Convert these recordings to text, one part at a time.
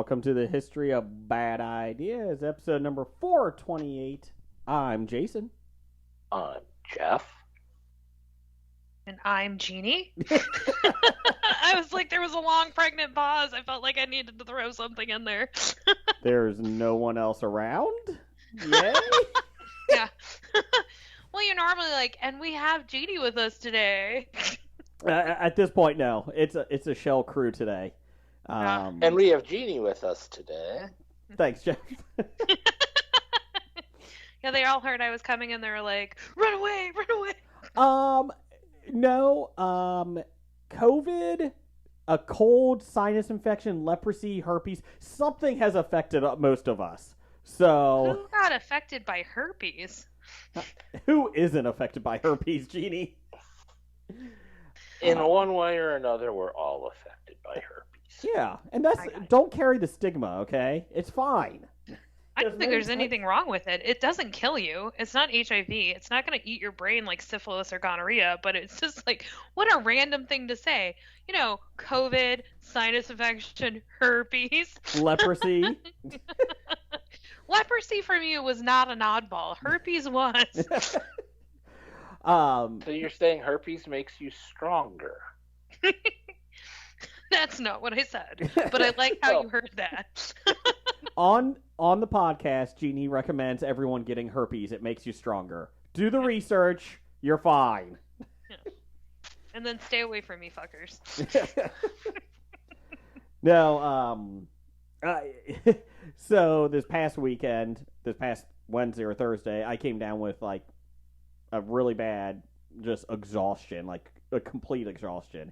welcome to the History of Bad Ideas, episode number 428. I'm Jason. I'm Jeff. And I'm Jeannie. I was like, there was a long pregnant pause. I felt like I needed to throw something in there. There's no one else around? Yay! Yeah. Well, you're normally like, and we have Judy with us today. At this point, no. It's a shell crew today. And we have Jeannie with us today. Thanks, Jeff. Yeah, they all heard I was coming and they were like, run away, run away. No, COVID, a cold, sinus infection, leprosy, herpes, something has affected most of us. So Who got affected by herpes? who isn't affected by herpes, Jeannie? In one way or another, we're all affected by herpes. Yeah, and don't carry the stigma, okay? It's fine. I don't think there's anything wrong with it. It doesn't kill you. It's not HIV. It's not going to eat your brain like syphilis or gonorrhea, but it's just like, what a random thing to say. You know, COVID, sinus infection, herpes. Leprosy. Leprosy from you was not an oddball. Herpes was. So you're saying herpes makes you stronger? That's not what I said, but I like how you heard that. On the podcast, Jeannie recommends everyone getting herpes. It makes you stronger. Do the research. You're fine. Yeah. And then stay away from me, fuckers. No, so this past Wednesday or Thursday, I came down with like a really bad just exhaustion, like a complete exhaustion.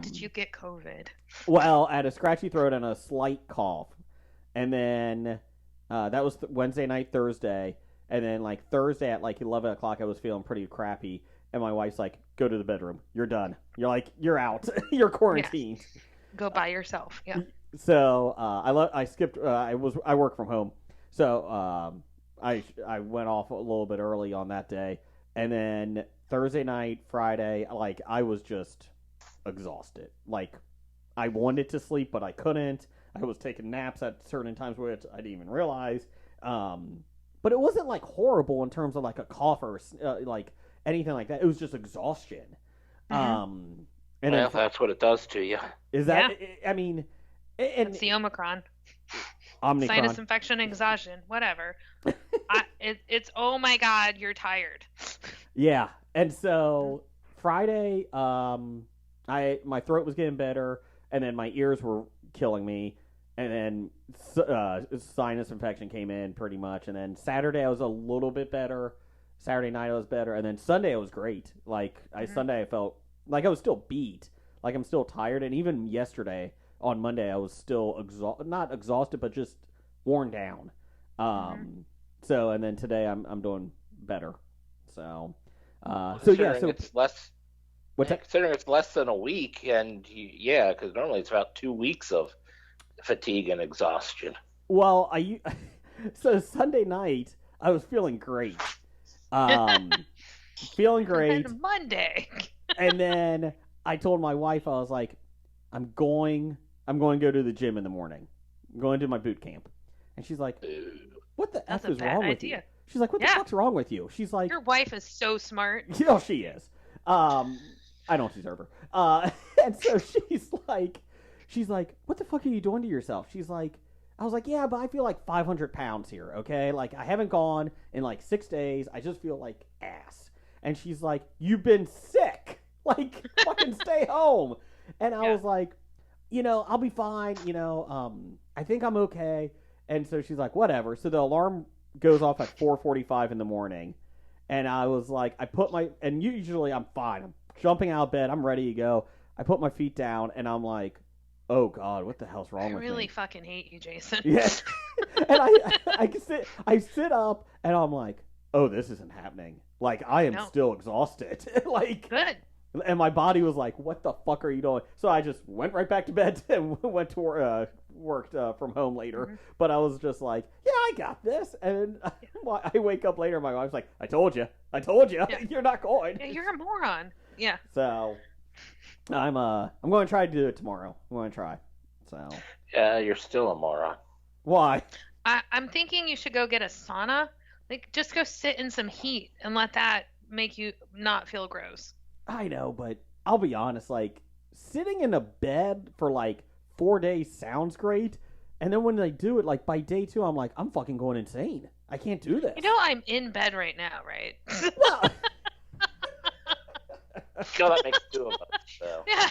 Did you get COVID? Well, I had a scratchy throat and a slight cough. And then that was Wednesday night, Thursday. And then like Thursday at like 11 o'clock, I was feeling pretty crappy. And my wife's like, go to the bedroom. You're done. You're like, you're out. You're quarantined. Yes. Go by yourself. Yeah. So I skipped. I work from home. So I went off a little bit early on that day. And then Thursday night, Friday, like I was just exhausted. Like I wanted to sleep, but I couldn't. I was taking naps at certain times, which I didn't even realize. But it wasn't like horrible in terms of like a cough or like anything like that. It was just exhaustion. Mm-hmm. And well, that's what it does to you. Is that? Yeah. I mean, it's the Omicron. Sinus infection, exhaustion, whatever. It's oh my god, you're tired. Yeah, and so Friday, my throat was getting better, and then my ears were killing me, and then sinus infection came in pretty much, and then Saturday I was a little bit better. Saturday night I was better, and then Sunday I was great. Like Sunday I felt like I was still beat, like I'm still tired, and even yesterday on Monday I was still not exhausted, but just worn down. So and then today I'm doing better. So it's less. Considering it's less than a week, and because normally it's about 2 weeks of fatigue and exhaustion. Well, so Sunday night I was feeling great, feeling great. And Monday, and then I told my wife, I was like, I'm going to go to the gym in the morning. I'm going to my boot camp, and she's like, what the F is wrong with you? She's like, what the fuck's wrong with you? She's like, your wife is so smart. You know she is. I don't deserve her. And so she's like, what the fuck are you doing to yourself? I was like, yeah, but I feel like 500 pounds here, okay? Like, I haven't gone in like 6 days. I just feel like ass. And she's like, you've been sick. Like, fucking stay home. And I was like, I'll be fine. I think I'm okay. And so she's like, whatever. So the alarm goes off at 4:45 in the morning. And I was like, and usually I'm fine. I'm jumping out of bed. I'm ready to go. I put my feet down and I'm like, oh God, what the hell's wrong with me? I really fucking hate you, Jason. Yeah. And I sit up and I'm like, oh, this isn't happening. Like, I am still exhausted. Like, good. And my body was like, what the fuck are you doing? So I just went right back to bed and went to worked from home later. Mm-hmm. But I was just like, yeah, I got this. And I wake up later and my wife's like, I told you. Yeah. You're not going. Yeah, you're a moron. Yeah. So I'm going to try to do it tomorrow. I'm going to try. So. Yeah, you're still a moron. Why? I'm thinking you should go get a sauna. Like, just go sit in some heat and let that make you not feel gross. I know, but I'll be honest, like, sitting in a bed for, like, 4 days sounds great, and then when they do it, like, by day 2, I'm like, I'm fucking going insane. I can't do this. You know I'm in bed right now, right? Well... God, that makes 2 of us, so. Yeah.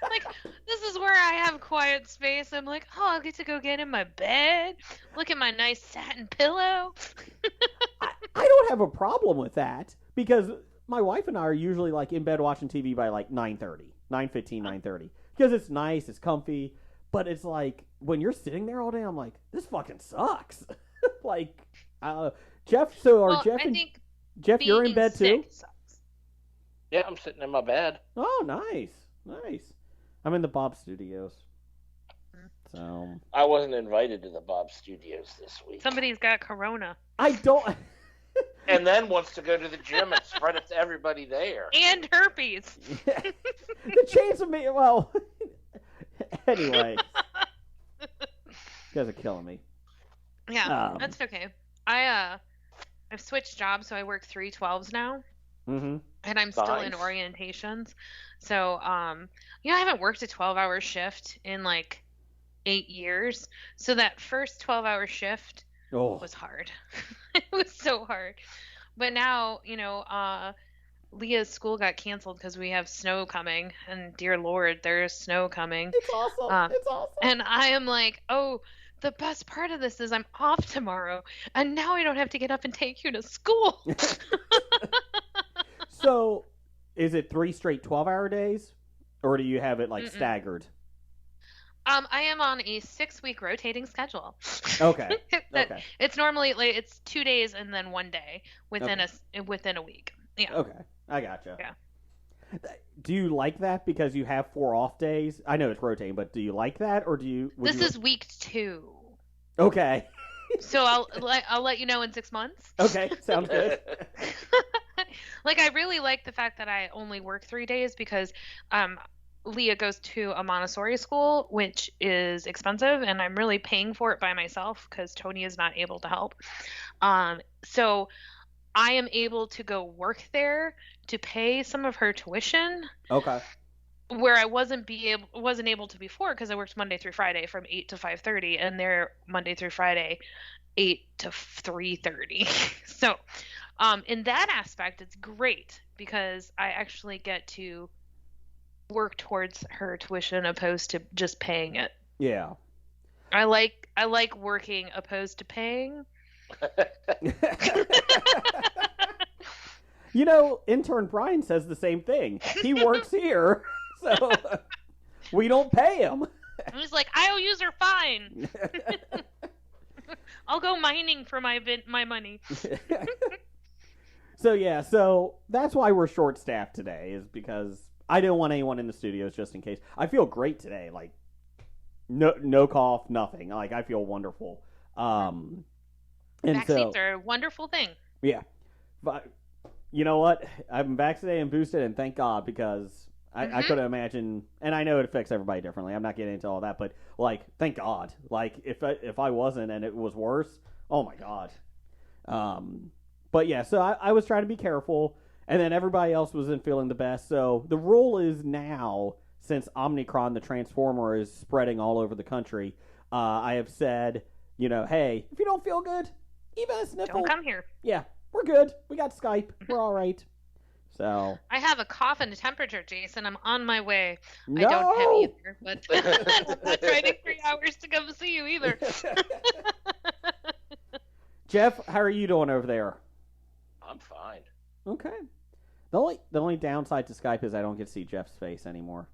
Like, this is where I have quiet space. I'm like, oh, I'll get to go get in my bed, look at my nice satin pillow. I don't have a problem with that, because my wife and I are usually, like, in bed watching TV by, like, 9:30, 9:15, 9:30, because it's nice, it's comfy, but it's like, when you're sitting there all day, I'm like, this fucking sucks. Like, Jeff, Jeff, you're in bed too? Sucks. Yeah, I'm sitting in my bed. Oh, nice. I'm in the Bob Studios. So I wasn't invited to the Bob Studios this week. Somebody's got corona. I don't... And then wants to go to the gym and spread it to everybody there. And herpes. The chance of me... Well, anyway. You guys are killing me. Yeah, that's okay. I've switched jobs, so I work 3/12s now. Mm-hmm. And I'm still in orientations. So, I haven't worked a 12-hour shift in like 8 years. So that first 12-hour shift was hard. It was so hard. But now, Leah's school got canceled because we have snow coming. And dear Lord, there's snow coming. It's awesome. It's awesome. And I am like, oh, the best part of this is I'm off tomorrow. And now I don't have to get up and take you to school. So, is it 3 straight 12-hour days? Or do you have it, like, staggered? I am on a 6-week rotating schedule. Okay. Okay. It's normally, like, it's 2 days and then 1 day within a week. Yeah. Okay. I gotcha. Yeah. Do you like that because you have 4 off days? I know it's rotating, but do you like that, or do you... This is week 2. Okay. So I'll let you know in 6 months. Okay, sounds good. Like, I really like the fact that I only work 3 days because Leah goes to a Montessori school, which is expensive, and I'm really paying for it by myself because Tony is not able to help. So I am able to go work there to pay some of her tuition. Okay. Where I wasn't able to before because I worked Monday through Friday from 8 to 5:30, and they're Monday through Friday 8 to 3:30. So in that aspect, it's great because I actually get to work towards her tuition opposed to just paying it. Yeah. I like working opposed to paying. Intern Brian says the same thing. He works here, so we don't pay him. He's like, I'll use her fine. I'll go mining for my money. So that's why we're short-staffed today, is because I didn't want anyone in the studios just in case. I feel great today, like no cough, nothing. Like, I feel wonderful. And vaccines are a wonderful thing. Yeah, but you know what? I'm vaccinated and boosted, and thank God, because I couldn't imagine. And I know it affects everybody differently. I'm not getting into all that, but like, thank God. Like, if I wasn't and it was worse, oh my God. But yeah, so I was trying to be careful, and then everybody else wasn't feeling the best. So the rule is now, since Omicron, the Transformer, is spreading all over the country, I have said, hey, if you don't feel good, even a sniffle, don't come here. Yeah, we're good. We got Skype. We're all right. So I have a cough and a temperature, Jason. I'm on my way. No! I don't have either, but I'm not driving 3 hours to come see you either. Jeff, how are you doing over there? I'm fine. Okay. The only downside to Skype is I don't get to see Jeff's face anymore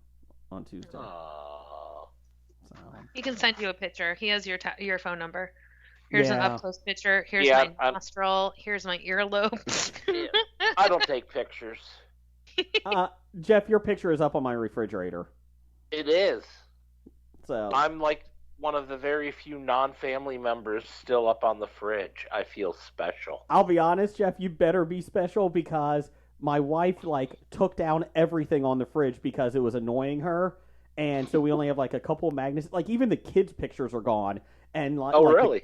on Tuesday. Aww. So. He can send you a picture. He has your phone number. Here's an up-close picture. Here's my nostril. Here's my earlobe. Yeah. I don't take pictures. Jeff, your picture is up on my refrigerator. It is. So I'm like one of the very few non-family members still up on the fridge. I feel special. I'll be honest, Jeff, you better be special, because my wife took down everything on the fridge because it was annoying her, And so we only have like a couple of magnets. Like even the kids' pictures are gone. And like, Oh, like really?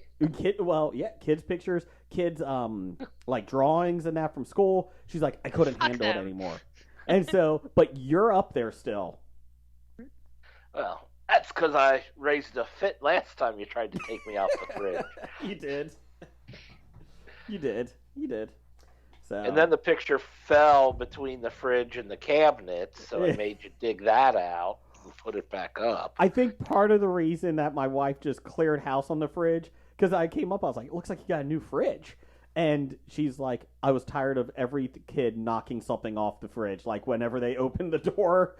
Kids' pictures, kids like drawings and that from school. She's like, I couldn't Fuck handle it them. anymore. And so, but you're up there still. Well, that's because I raised a fit last time you tried to take me off the fridge. You did. You did. So. And then the picture fell between the fridge and the cabinet, so I made you dig that out and put it back up. I think part of the reason that my wife just cleared house on the fridge, because I came up, I was like, it looks like you got a new fridge. And she's like, I was tired of every kid knocking something off the fridge, like whenever they open the door.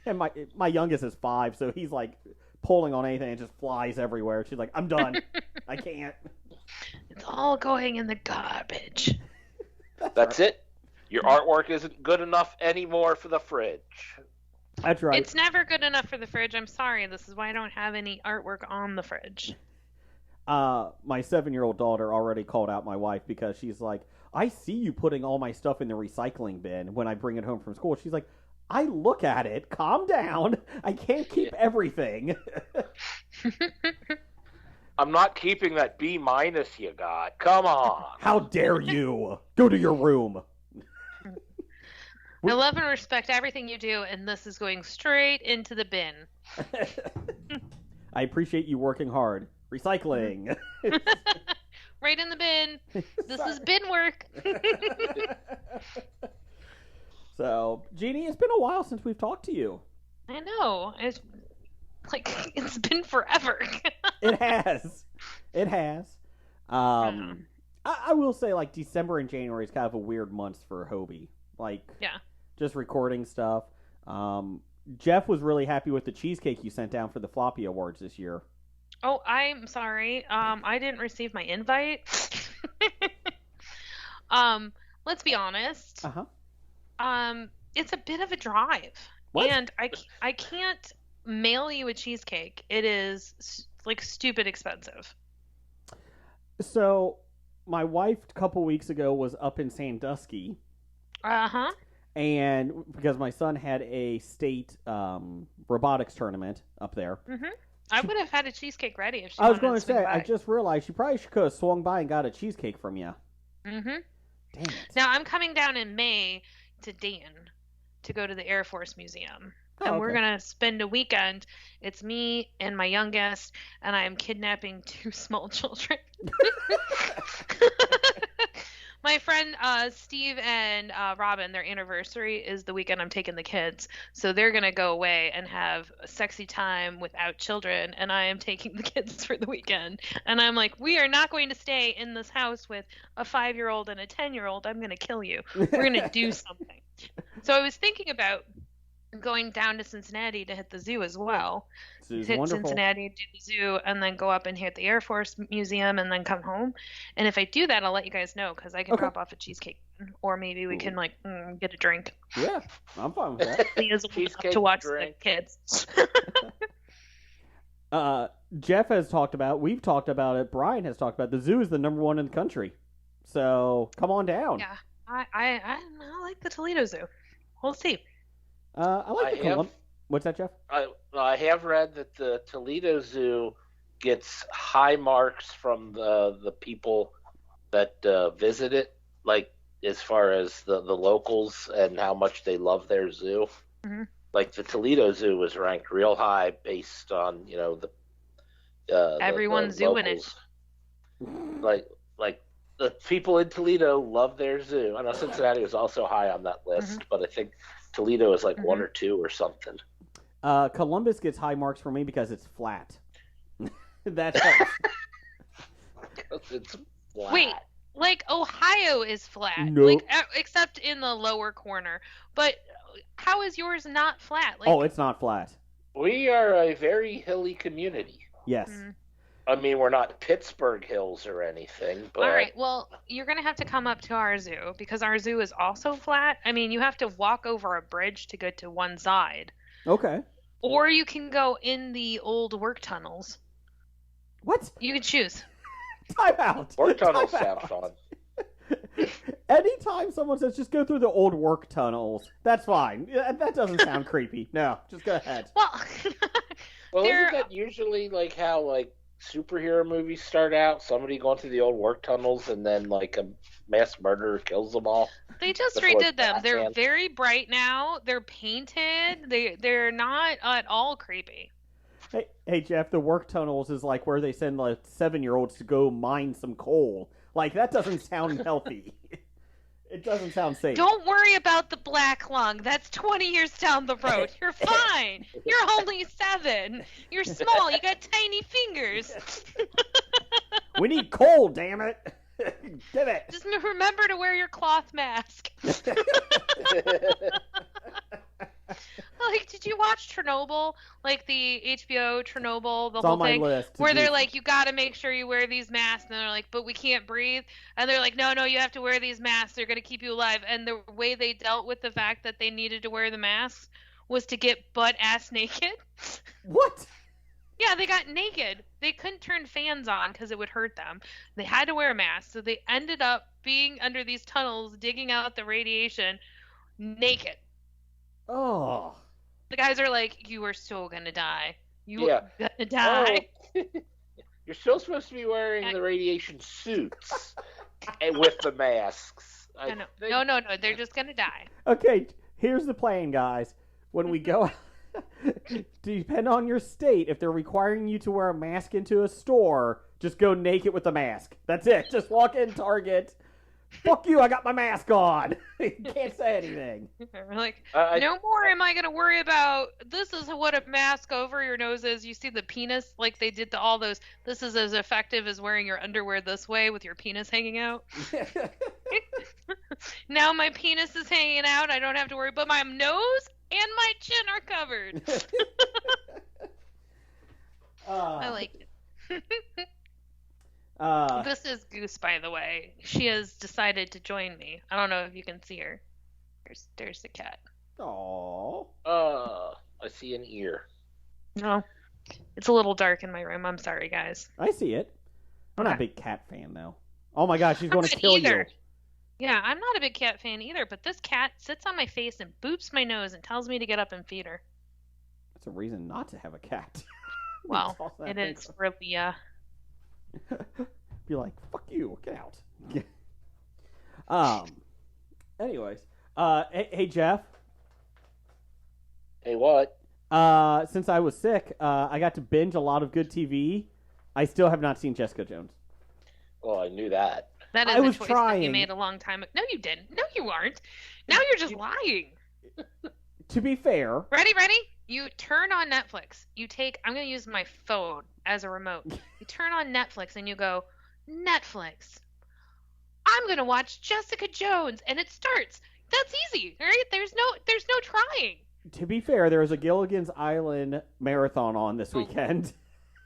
And my youngest is 5, so he's like pulling on anything and it just flies everywhere. She's like, I'm done. I can't. It's all going in the garbage. That's it. Your artwork isn't good enough anymore for the fridge. That's right. It's never good enough for the fridge. I'm sorry. This is why I don't have any artwork on the fridge. My 7-year-old daughter already called out my wife because she's like, I see you putting all my stuff in the recycling bin when I bring it home from school. She's like, I look at it. Calm down. I can't keep everything. I'm not keeping that B- you got. Come on. How dare you? Go to your room. I love and respect everything you do, and this is going straight into the bin. I appreciate you working hard. Recycling. Right in the bin. This is bin work. So, Jeannie, it's been a while since we've talked to you. I know. It's been forever. It has. It has. I will say, like, December and January is kind of a weird month for Hobie. Like, Yeah. just recording stuff. Jeff was really happy with the cheesecake you sent down for the Floppy Awards this year. Oh, I'm sorry. I didn't receive my invite. Let's be honest. Uh-huh. It's a bit of a drive. What? And I can't mail you a cheesecake. It is like stupid expensive. So, my wife a couple weeks ago was up in Sandusky. Uh-huh. And because my son had a state robotics tournament up there. Mm-hmm. I would have had a cheesecake ready if she I was wanted going to to swing say, by. I just realized she probably could have swung by and got a cheesecake from you. Mm-hmm. Damn it. Now, I'm coming down in May to Dayton to go to the Air Force Museum. Oh, And we're okay. going to spend a weekend. It's me and my youngest, and I am kidnapping 2 small children. My friend Steve and Robin, their anniversary is the weekend I'm taking the kids. So they're going to go away and have a sexy time without children, and I am taking the kids for the weekend. And I'm like, we are not going to stay in this house with a 5-year-old and a 10-year-old. I'm going to kill you. We're going to do something. So I was thinking about going down to Cincinnati to hit the zoo as well. This is Hit wonderful. Cincinnati, do the zoo, and then go up and hit the Air Force Museum, and then come home. And if I do that, I'll let you guys know, because I can Okay. drop off a cheesecake, or maybe we can get a drink. Yeah, I'm fine with that. Leah's old enough Cheesecake, to watch drink. the kids. Jeff has talked about, we've talked about it, Brian has talked about it. The zoo is the #1 in the country. So come on down. Yeah, I like the Toledo Zoo. We'll see. I like the Columbus. What's that, Jeff? I have read that the Toledo Zoo gets high marks from the people that visit it, like as far as the locals and how much they love their zoo. Mhm. Like the Toledo Zoo was ranked real high based on Everyone's the zooing it. locals. Like the people in Toledo love their zoo. I know Cincinnati was also high on that list, but I think Toledo is like 1 or 2 or something. Columbus gets high marks for me because it's flat. That helps. It's flat. Wait, like Ohio is flat, Nope. like except in the lower corner. But how is yours not flat? Like, Oh, it's not flat. We are a very hilly community. Yes. Mm. I mean, we're not Pittsburgh Hills or anything, but All right, well, you're going to have to come up to our zoo, because our zoo is also flat. I mean, you have to walk over a bridge to get to one side. Okay. Or you can go in the old work tunnels. What? You can choose. Time out. work tunnels Time sound out. fun. Anytime someone says just go through the old work tunnels, that's fine. That doesn't sound creepy. No, just go ahead. Well, Well, There- isn't that usually like how like superhero movies start out? Somebody going through the old work tunnels and then like a mass murderer kills them all. they just Before redid them. They're Batman. very bright now. They're painted. They're not at all creepy. Hey, Jeff, the work tunnels is like where they send like 7-year-olds to go mine some coal. Like, that doesn't sound healthy. It doesn't sound safe. Don't worry about the black lung. That's 20 years down the road. You're fine. You're only 7. You're small. You got tiny fingers. We need coal, damn it. Get it. Just remember to wear your cloth mask. Like, did you watch Chernobyl? Like the HBO Chernobyl, the It's whole on my thing? list. Where they're like, you gotta make sure you wear these masks, and they're like, but we can't breathe. And they're like, no, you have to wear these masks. They're gonna keep you alive. And the way they dealt with the fact that they needed to wear the masks was to get butt-ass naked. What? Yeah, they got naked. They couldn't turn fans on because it would hurt them. They had to wear a mask, so they ended up being under these tunnels, digging out the radiation, naked. Oh. The guys are like, you are so gonna die. You Yeah. are gonna die. Oh. You're still supposed to be wearing the radiation suits and with the masks. No. No. They're just gonna die. Okay, here's the plan, guys. When we go, depend on your state. If they're requiring you to wear a mask into a store, just go naked with the mask. That's it. Just walk in Target. Fuck you, I got my mask on. You can't say anything. We're like, I- no more am I gonna worry about, this is what a mask over your nose is. You see the penis, like they did to all those, this is as effective as wearing your underwear this way with your penis hanging out. Now my penis is hanging out, I don't have to worry, but my nose and my chin are covered. I like it. This is Goose, by the way. She has decided to join me. I don't know if you can see her. There's the cat. Aww. I see an ear. No, it's a little dark in my room. I'm sorry, guys. I see it. I'm not a Okay. big cat fan, though. Oh my gosh, she's going to not kill either. you. Yeah, I'm not a big cat fan either, but this cat sits on my face and boops my nose and tells me to get up and feed her. That's a reason not to have a cat. Well, Toss that it thing is really, Be like, fuck you, get out. Anyways, hey Jeff. Hey, what? Since I was sick, I got to binge a lot of good TV. I still have not seen Jessica Jones. Well, I knew that. that is I a was choice that trying. you made a long time ago. No, you didn't. No, you aren't. Now you're just lying. To be fair, Ready? You turn on Netflix. I'm going to use my phone as a remote. You turn on Netflix and you go, Netflix. I'm going to watch Jessica Jones, and it starts. That's easy, right? There's no trying. to be fair, there was a Gilligan's Island marathon on this Oh. weekend.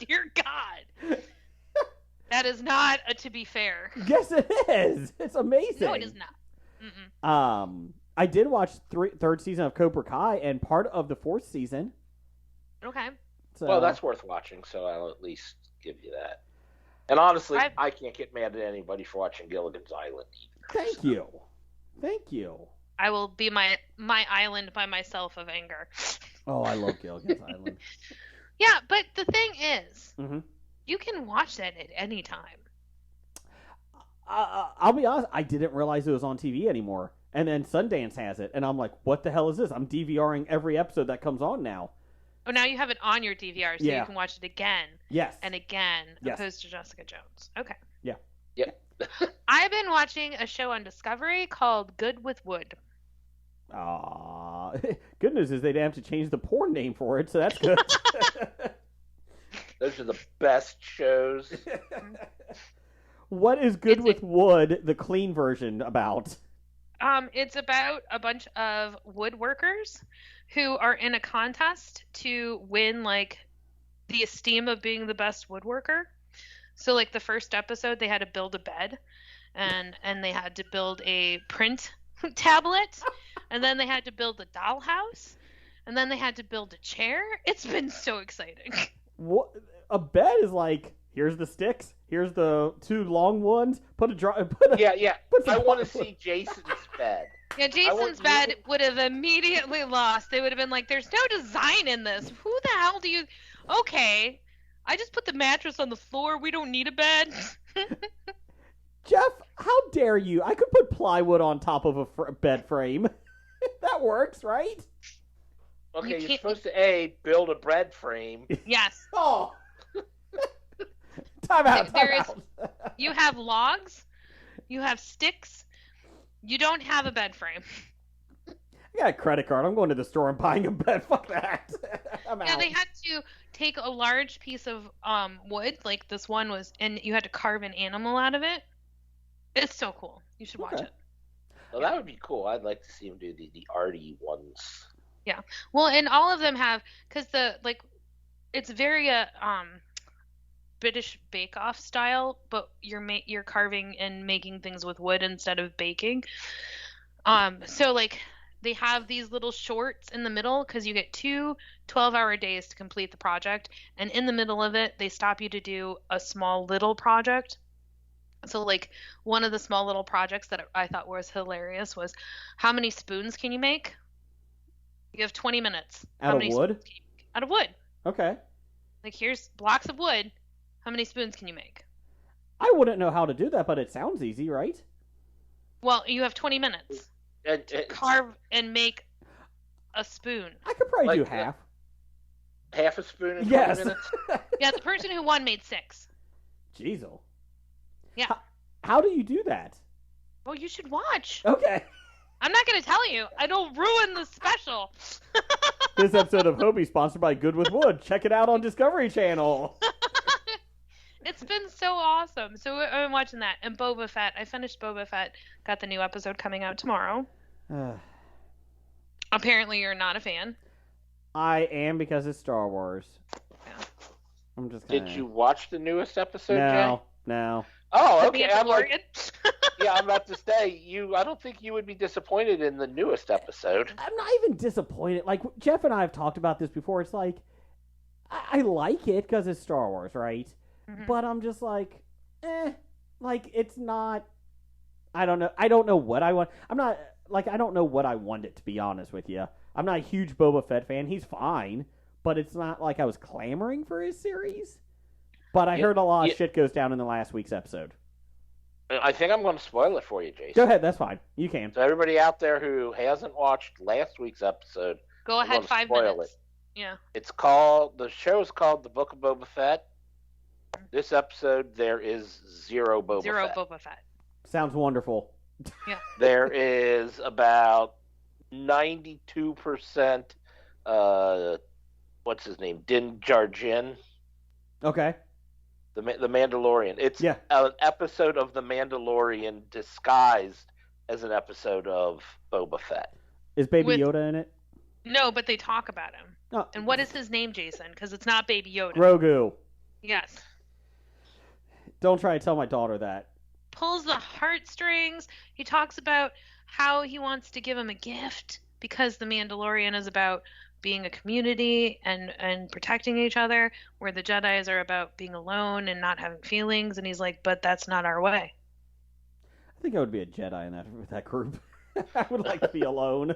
Dear God. That is not a to be fair. Yes, it is. It's amazing. No, it is not. Mm-mm. I did watch third season of Cobra Kai and part of the fourth season. Okay. So, Well, that's worth watching, so I'll at least give you that. And honestly, I've- I can't get mad at anybody for watching Gilligan's Island either. Thank you. I will be my island by myself of anger. Oh, I love Gilligan's Island. Yeah, but the thing is, Mhm. you can watch that at any time. I'll be honest, I didn't realize it was on TV anymore. And then Sundance has it, and I'm like, what the hell is this? I'm DVRing every episode that comes on now. Oh, now you have it on your DVR, so Yeah. you can watch it again Yes. and again, Yes. opposed to Jessica Jones. Okay. Yeah. Yep. I've been watching a show on Discovery called Good with Wood. Aw. Good news is they didn't have to change the porn name for it, so that's good. Those are the best shows. What is Good It's with Wood, the clean version, about? It's about a bunch of woodworkers who are in a contest to win like the esteem of being the best woodworker. So like the first episode they had to build a bed and they had to build a print tablet and then they had to build a dollhouse and then they had to build a chair. It's been so exciting. What? A bed is like, Here's the sticks. Here's the 2 long ones. Yeah. Put I some want to see Jason's bed. Yeah, Jason's bed would have immediately lost. They would have been like, there's no design in this. Who the hell do you... Okay, I just put the mattress on the floor. We don't need a bed. Jeff, how dare you? I could put plywood on top of a bed frame. That works, right? Okay, you're supposed to build a bread frame. Yes. Oh. Time out. You have logs. You have sticks. You don't have a bed frame. I got a credit card. I'm going to the store and buying a bed. Fuck that. I'm out. Yeah, they had to take a large piece of wood, like this one was, and you had to carve an animal out of it. It's so cool. You should watch it. Well, that would be cool. I'd like to see him do the arty ones. Yeah. Well, and all of them have, because it's very British bake-off style, but you're carving and making things with wood instead of baking. So like they have these little shorts in the middle because you get 2 12-hour days to complete the project, and in the middle of it they stop you to do a small little project. So like one of the small little projects that I thought was hilarious was, how many spoons can you make? You have 20 minutes. Out of wood? Out of wood. Okay. Like, here's blocks of wood. How many spoons can you make? I wouldn't know how to do that, but it sounds easy, right? Well, you have 20 minutes to carve and make a spoon. I could probably do half. Half a spoon in 20 minutes? Yeah, the person who won made 6. Jeez-o. Yeah. How do you do that? Well, you should watch. Okay. I'm not going to tell you. I don't ruin the special. This episode of Hobie sponsored by Good with Wood. Check it out on Discovery Channel. It's been so awesome. So I'm watching that. And Boba Fett. I finished Boba Fett. Got the new episode coming out tomorrow. Apparently you're not a fan. I am, because it's Star Wars. Yeah. I'm just kinda... Did you watch the newest episode, Jay? No. Oh, okay. I'm yeah, I'm about to say, I don't think you would be disappointed in the newest episode. I'm not even disappointed. Like, Jeff and I have talked about this before. It's like, I like it because it's Star Wars, right? Mm-hmm. But I'm just like, like, it's not, I don't know. I don't know what I want. I'm not, like, I don't know what I want it, to be honest with you. I'm not a huge Boba Fett fan. He's fine, but it's not like I was clamoring for his series. But I heard a lot of shit goes down in the last week's episode. I think I'm going to spoil it for you, Jason. Go ahead, that's fine. You can. So everybody out there who hasn't watched last week's episode, go ahead, 5 minutes. Yeah. The show is called The Book of Boba Fett. This episode, there is zero Boba Fett. Zero Boba Fett. Sounds wonderful. Yeah. There is about 92%, what's his name? Din Djarin. Okay. The Mandalorian. It's an episode of The Mandalorian disguised as an episode of Boba Fett. Is Baby Yoda in it? No, but they talk about him. Oh. And what is his name, Jason? Because it's not Baby Yoda. Grogu. Yes. Don't try to tell my daughter that. Pulls the heartstrings. He talks about how he wants to give him a gift because The Mandalorian is about being a community and protecting each other, where the Jedis are about being alone and not having feelings. And he's like, but that's not our way. I think I would be a Jedi in that group. I would like to be alone.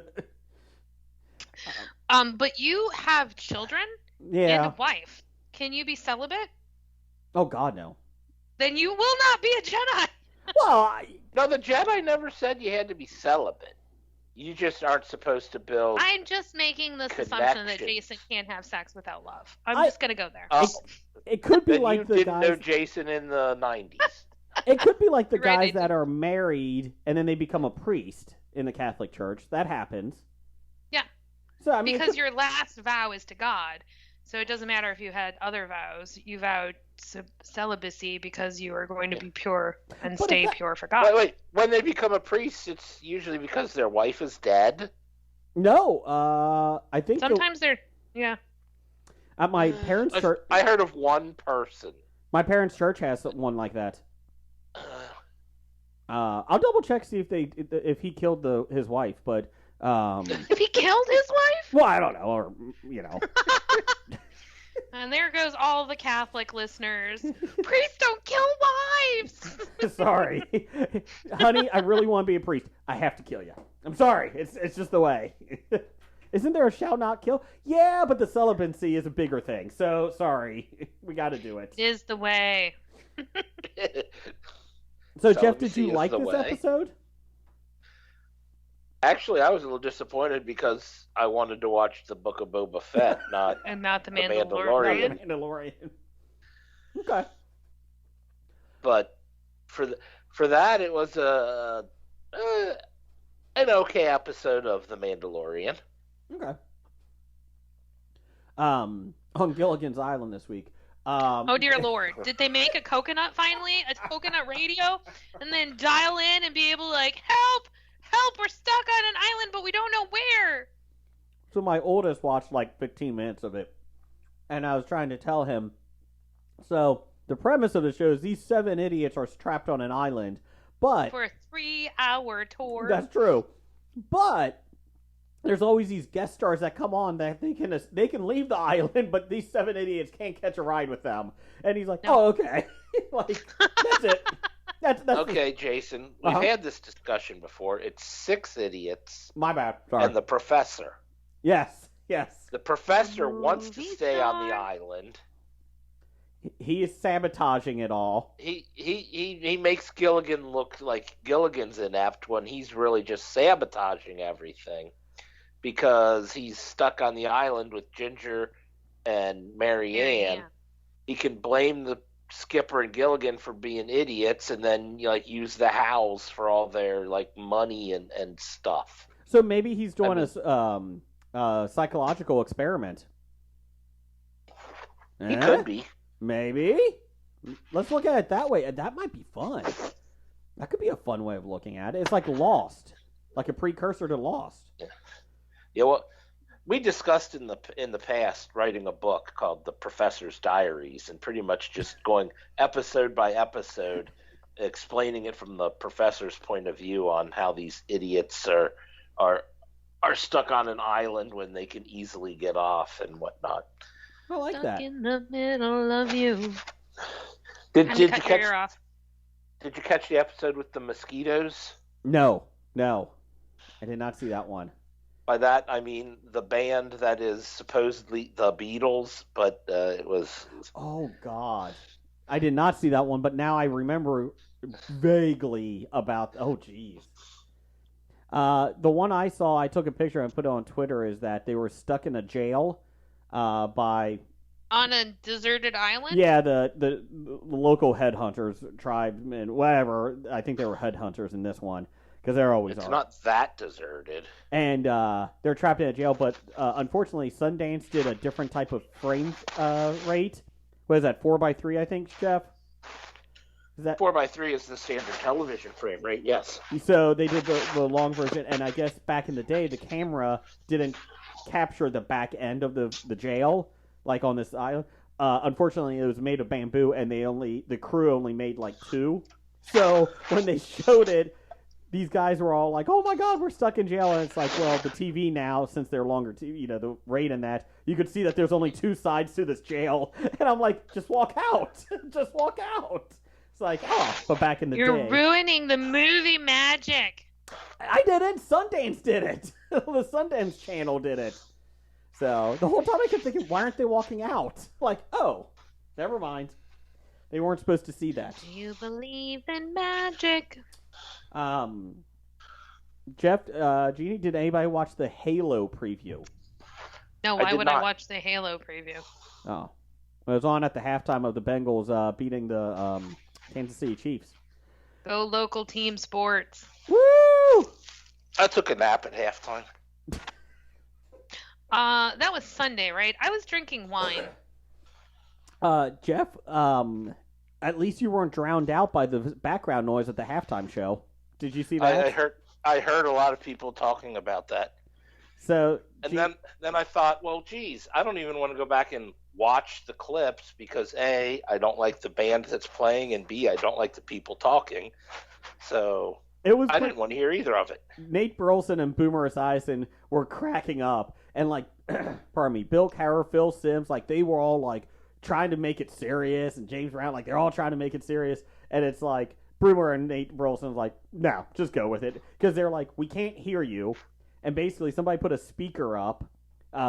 But you have children and a wife. Can you be celibate? Oh, God, no. Then you will not be a Jedi. Well, no, the Jedi never said you had to be celibate. You just aren't supposed to build. I'm just making this assumption that Jason can't have sex without love. I'm just gonna go there. It could be like the guys. You didn't know Jason in the 90s. It could be like the guys that are married and then they become a priest in the Catholic Church. That happens. Yeah. So I mean, because your last vow is to God, so it doesn't matter if you had other vows. You vowed celibacy because you are going to be pure and stay pure for God. Wait. When they become a priest, it's usually because their wife is dead? No, I think... Sometimes they're... Yeah. At my parents' church... I heard of one person. My parents' church has one like that. I'll double check, see if he killed his wife, but... If he killed his wife? Well, I don't know, or, you know... And there goes all the Catholic listeners. Priests don't kill wives. Sorry. Honey, I really want to be a priest. I have to kill you. I'm sorry. It's just the way. Isn't there a shall not kill? Yeah, but the celibacy is a bigger thing. So, sorry. We got to do it. It is the way. So, Jeff, did you like this episode? Actually, I was a little disappointed because I wanted to watch the Book of Boba Fett, not the Mandalorian. Not the Mandalorian. Okay. But for that, it was an okay episode of The Mandalorian. Okay. On Gilligan's Island this week. Oh dear Lord! Did they make a coconut finally? A coconut radio, and then dial in and be able to help! Help! We're stuck on an island, but we don't know where. So my oldest watched 15 minutes of it, and I was trying to tell him. So the premise of the show is these 7 idiots are trapped on an island, but for a 3-hour tour. That's true, but there's always these guest stars that come on that they can leave the island, but these 7 idiots can't catch a ride with them. And he's like, "Oh, okay." That's it. That's okay, Jason. We've had this discussion before. It's 6 idiots. My bad. Sorry. And the professor. Yes. The professor wants to stay on the island. He is sabotaging it all. He makes Gilligan look like Gilligan's inept when he's really just sabotaging everything because he's stuck on the island with Ginger and Marianne. Yeah. He can blame the Skipper and Gilligan for being idiots and then use the Howls for all their money and stuff. So maybe he's doing a psychological experiment. He could be. Maybe. Let's look at it that way. That might be fun. That could be a fun way of looking at it. It's like Lost, like a precursor to Lost. Yeah. Well, we discussed in the past writing a book called The Professor's Diaries, and pretty much just going episode by episode, explaining it from the professor's point of view on how these idiots are stuck on an island when they can easily get off and whatnot. I like stuck that. In the middle of you. Did you catch the episode with the mosquitoes? No. I did not see that one. By that, I mean the band that is supposedly the Beatles, but it was... Oh, God. I did not see that one, but now I remember vaguely about... Oh, jeez. The one I saw, I took a picture and put it on Twitter, is that they were stuck in a jail by... On a deserted island? Yeah, the local headhunters, tribesmen, whatever. I think they were headhunters in this one. Because there always are. It's not that deserted. And they're trapped in a jail, but unfortunately Sundance did a different type of frame rate. What is that, 4x3, I think, Jeff? Is that 4x3 is the standard television frame rate, yes. So they did the long version, and I guess back in the day, the camera didn't capture the back end of the jail, like on this island. Unfortunately, it was made of bamboo, and the crew only made 2. So when they showed it, these guys were all like, "Oh my God, we're stuck in jail!" And it's like, well, the TV now, since they're longer TV, the rate in that, you could see that there's only 2 sides to this jail. And I'm like, just walk out, just walk out. It's like, but back in the day, you're ruining the movie magic. I didn't. Sundance did it. The Sundance Channel did it. So the whole time I kept thinking, why aren't they walking out? Never mind. They weren't supposed to see that. Do you believe in magic? Jeff, Jeannie, did anybody watch the Halo preview? No, why would I watch the Halo preview? Oh. It was on at the halftime of the Bengals beating the Kansas City Chiefs. Go local team sports. Woo! I took a nap at halftime. That was Sunday, right? I was drinking wine. Jeff, at least you weren't drowned out by the background noise at the halftime show. Did you see that? I heard a lot of people talking about that. So, then I thought, well, geez, I don't even want to go back and watch the clips because A, I don't like the band that's playing, and B, I don't like the people talking. So I didn't want to hear either of it. Nate Burleson and Boomer Esiason were cracking up, and pardon me, Bill Cowher, Phil Simms, like they were all like trying to make it serious, and James Brown, like they're all trying to make it serious, and it's like Broomer and Nate Burleson's like, no, just go with it, because they're like, we can't hear you, and basically somebody put a speaker up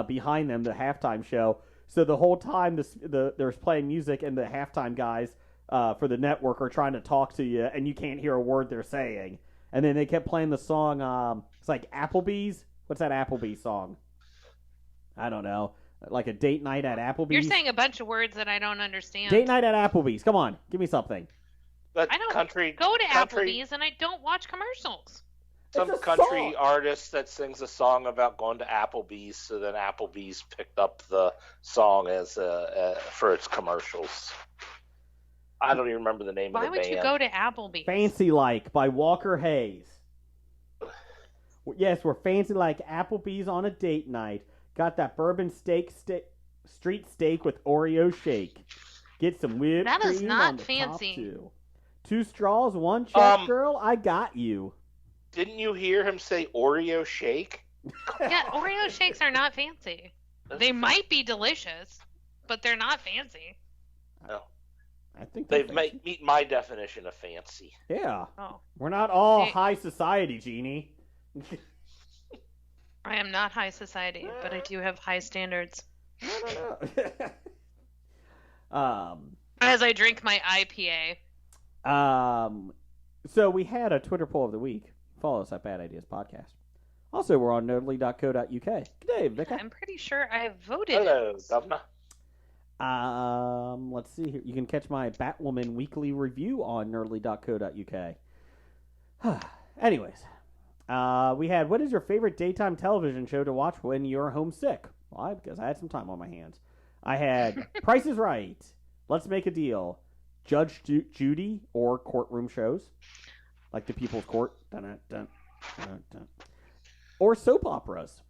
behind them, the halftime show, so the whole time there's playing music, and the halftime guys for the network are trying to talk to you, and you can't hear a word they're saying, and then they kept playing the song, it's like Applebee's. What's that Applebee's song? I don't know. Like a date night at Applebee's? You're saying a bunch of words that I don't understand. Date night at Applebee's. Come on. Give me something. But I don't country, go to country, Applebee's and I don't watch commercials. Some country artist that sings a song about going to Applebee's, so then Applebee's picked up the song as for its commercials. I don't even remember the name of the band. Why would you go to Applebee's? Fancy Like by Walker Hayes. Yes, we're fancy like Applebee's on a date night. Got that bourbon street steak with Oreo shake. Get some whipped That is cream not on the fancy. top too. 2 straws, 1 check, girl. I got you. Didn't you hear him say Oreo shake? Yeah, Oreo shakes are not fancy. They might be delicious, but they're not fancy. No. I think They've meet my definition of fancy. Yeah. Oh. We're not all high society, Jeannie. I am not high society, but I do have high standards. No. As I drink my IPA. So we had a Twitter poll of the week. Follow us at Bad Ideas Podcast. Also, we're on nerdly.co.uk. Good day, Vika. I'm pretty sure I voted. Hello, Governor. Let's see here. You can catch my Batwoman weekly review on nerdly.co.uk. Anyways, we had, what is your favorite daytime television show to watch when you're homesick? Why? Because I had some time on my hands. I had Price is Right, Let's Make a Deal, Judge Judy, or courtroom shows, like The People's Court, dun, dun, dun, dun, or soap operas.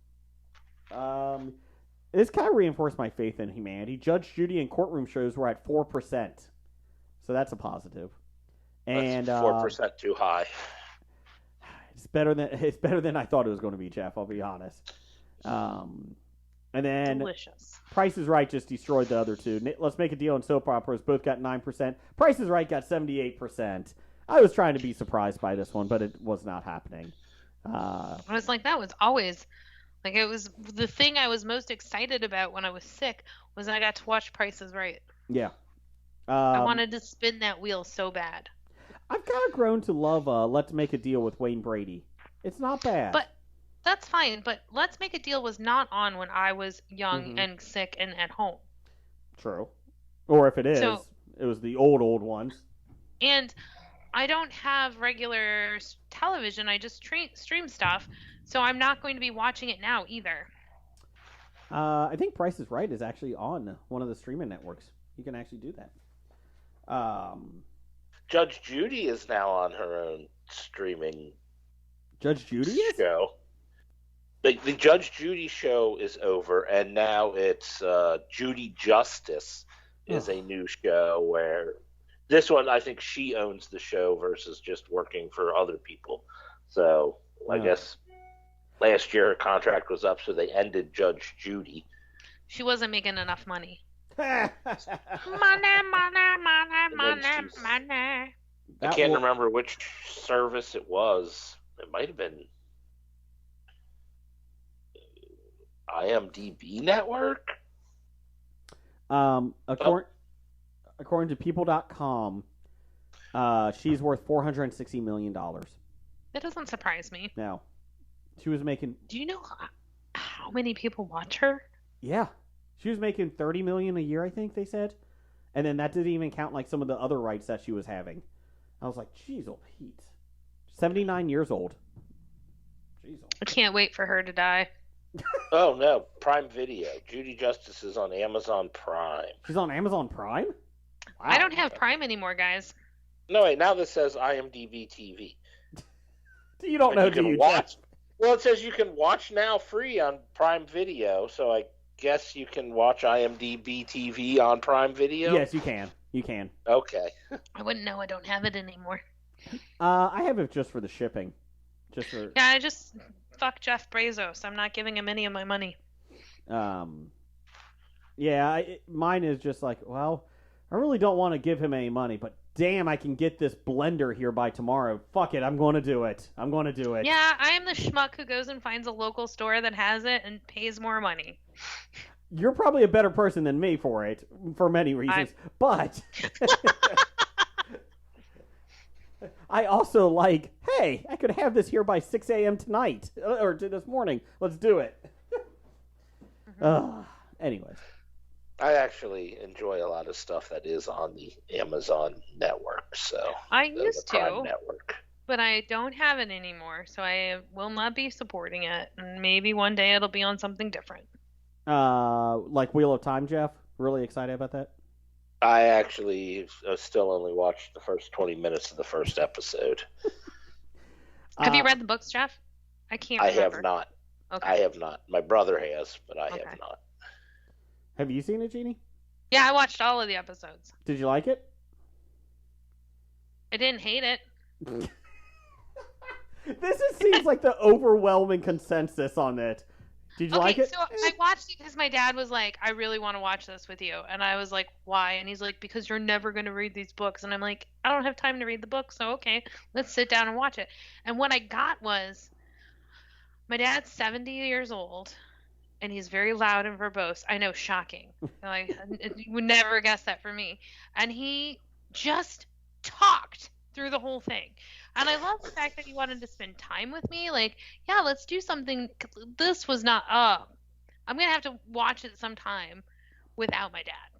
This kind of reinforced my faith in humanity. Judge Judy and courtroom shows were at 4%, so that's a positive. And that's 4% too high. It's better than I thought it was going to be, Jeff. I'll be honest. And then Delicious. Price is Right just destroyed the other two. Let's Make a Deal and soap operas both got 9%. Price is Right got 78%. I was trying to be surprised by this one, but it was not happening. I was like, that was always, like, it was the thing I was most excited about when I was sick was I got to watch Price is Right. Yeah. I wanted to spin that wheel so bad. I've kind of grown to love Let's Make a Deal with Wayne Brady. It's not bad. But that's fine. But Let's Make a Deal was not on when I was young and sick and at home. True. Or if it is, So, it was the old ones. And I don't have regular television. I just stream stuff. So I'm not going to be watching it now either. I think Price is Right is actually on one of the streaming networks. You can actually do that. Judge Judy is now on her own streaming Judge Judy is? show. The Judge Judy show is over, and now it's Judy Justice is a new show where this one, I think she owns the show versus just working for other people. So I guess last year her contract was up, so they ended Judge Judy. She wasn't making enough money. I That can't will- remember which service it was. It might have been IMDb Network. According to People.com, she's worth $460 million. That doesn't surprise me. Now, she was making... Do you know how many people watch her? Yeah. She was making $30 million a year, I think they said. And then that didn't even count like some of the other rights that she was having. I was like, jeez, oh Pete. 79 years old. Jeez, oh. I can't wait for her to die. Oh no, Prime Video. Judy Justice is on Amazon Prime. She's on Amazon Prime? Wow. I don't have Prime anymore, guys. No, wait, now this says IMDb TV. You don't know, do you, watch. Jeff? Well, it says you can watch now free on Prime Video, so I guess you can watch IMDb TV on Prime Video? Yes, you can. You can. Okay. I wouldn't know. I don't have it anymore. I have it just for the shipping. Just for... Yeah, I just fuck Jeff Bezos. I'm not giving him any of my money. Mine is just like, well, I really don't want to give him any money, but damn, I can get this blender here by tomorrow. Fuck it, I'm going to do it. Yeah, I am the schmuck who goes and finds a local store that has it and pays more money. You're probably a better person than me for it, for many reasons, but I also like, hey, I could have this here by 6 a.m. tonight, or this morning. Let's do it. Anyways. I actually enjoy a lot of stuff that is on the Amazon network. So I used the Prime to, network. but I don't have it anymore, so I will not be supporting it. And maybe one day it'll be on something different. Like Wheel of Time, Jeff? Really excited about that? I actually still only watched the first 20 minutes of the first episode. Have you read the books, Jeff? I can't remember. I have not. Okay. I have not. My brother has, but I have not. Have you seen it, Jeannie? Yeah, I watched all of the episodes. Did you like it? I didn't hate it. Seems like the overwhelming consensus on it. Did you like it? So I watched it because my dad was like, I really want to watch this with you. And I was like, why? And he's like, because you're never going to read these books. And I'm like, I don't have time to read the book, so okay, let's sit down and watch it. And what I got was, my dad's 70 years old, and he's very loud and verbose. I know, shocking. Like, you would never guess that for me. And he just talked through the whole thing. And I love the fact that he wanted to spend time with me. Like, yeah, let's do something. This was not, I'm going to have to watch it sometime without my dad.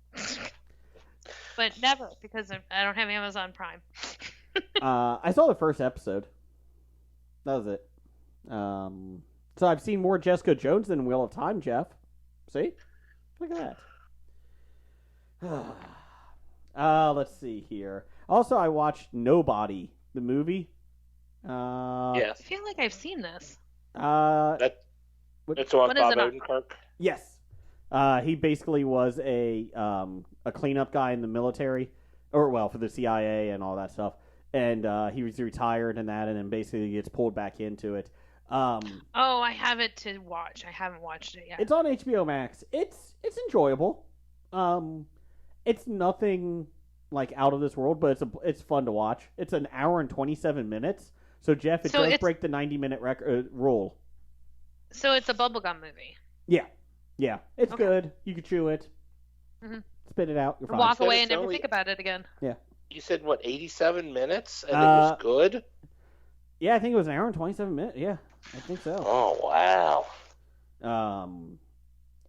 But never, because I don't have Amazon Prime. I saw the first episode. That was it. So I've seen more Jessica Jones than Wheel of Time, Jeff. See? Look at that. Let's see here. Also, I watched Nobody, the movie. Yes. I feel like I've seen this. It's on Bob Odenkirk? Yes. He basically was a cleanup guy in the military, for the CIA and all that stuff. And he was retired and that, and then basically gets pulled back into it. I have it to watch. I haven't watched it yet. It's on HBO Max. It's enjoyable. It's nothing like out of this world, but it's fun to watch. It's an hour and 27 minutes. So Jeff, it does break the 90-minute rule. So it's a bubblegum movie. Yeah. It's good. You can chew it. Mm-hmm. Spit it out. You're fine. Walk away and never think about it again. Yeah. You said 87 minutes, and it was good. Yeah, I think it was an hour and 27 minutes. Yeah, I think so. Oh wow.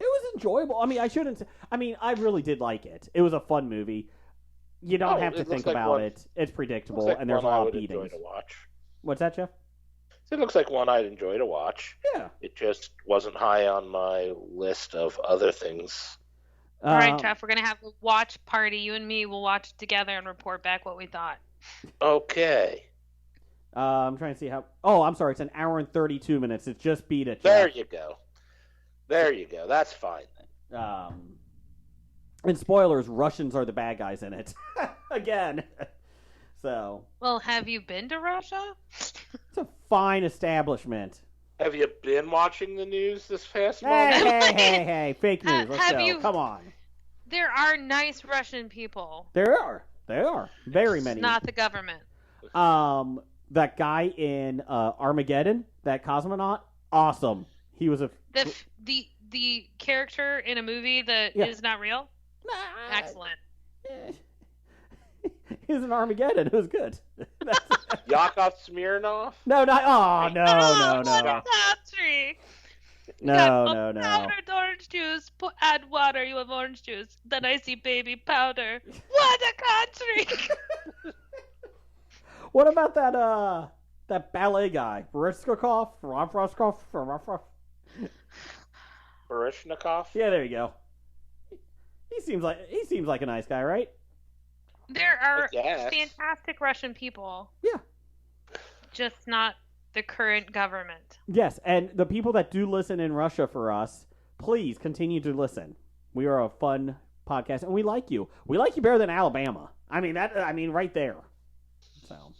It was enjoyable. I mean, I really did like it. It was a fun movie. You don't have to think about it. It's predictable, and there's a lot of beatings. To watch. What's that, Jeff? It looks like one I'd enjoy to watch. Yeah. It just wasn't high on my list of other things. All right, Jeff, we're going to have a watch party. You and me will watch it together and report back what we thought. Okay. I'm trying to see how... Oh, I'm sorry. It's an hour and 32 minutes. It just beat it. There you go. That's fine then. And spoilers, Russians are the bad guys in it. Again. So. Well, have you been to Russia? It's a fine establishment. Have you been watching the news this past month? Hey, fake news. Let's go. Come on. There are nice Russian people. There are. Very many. It's not the government. That guy in Armageddon, that cosmonaut, awesome. He was the character in a movie that is not real? Excellent. He was in Armageddon. It was good. Yakov Smirnoff? No. What a country! No. Powdered orange juice. Add water. You have orange juice. Then I see baby powder. What a country! What about that ballet guy, Barishnikov? Barishnikov? Yeah, there you go. He seems like a nice guy, right? There are fantastic Russian people. Yeah. Just not the current government. Yes, and the people that do listen in Russia for us, please continue to listen. We are a fun podcast, and we like you. We like you better than Alabama. I mean, right there. So.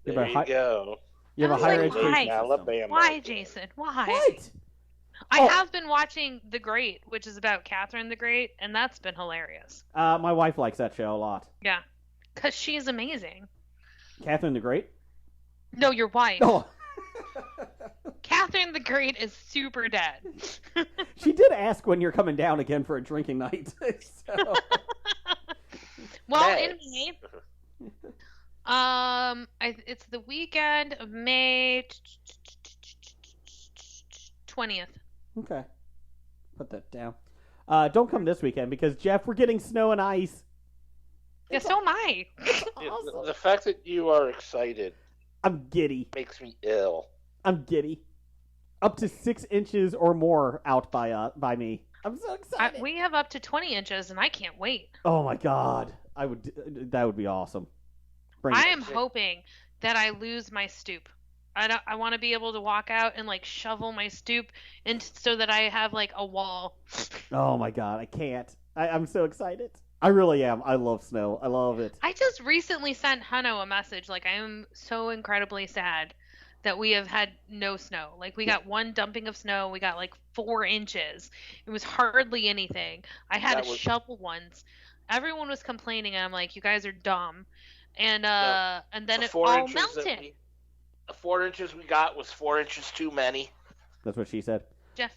There you go. You have a higher education. Alabama. Why, Jason? Why? What? I have been watching The Great, which is about Catherine the Great, and that's been hilarious. My wife likes that show a lot. Yeah, because she's amazing. Catherine the Great? No, your wife. Oh. Catherine the Great is super dead. She did ask when you're coming down again for a drinking night. So. Well, in May, it's the weekend of May 20th. Okay. Put that down. Don't come this weekend because, Jeff, we're getting snow and ice. Yeah, so am I. Awesome. The fact that you are excited I'm giddy. makes me ill. I'm giddy. Up to 6 inches or more out by me. I'm so excited. We have up to 20 inches, and I can't wait. Oh my god. That would be awesome. I am hoping that I lose my stoop. I want to be able to walk out and like shovel my stoop so that I have like a wall. Oh my god, I can't. I'm so excited. I really am. I love snow. I love it. I just recently sent Hano a message like I am so incredibly sad that we have had no snow. Like we got one dumping of snow, we got like 4 inches. It was hardly anything. I had to shovel once. Everyone was complaining, and I'm like, you guys are dumb. And then it all melted. The 4 inches we got was 4 inches too many. That's what she said. Jeff,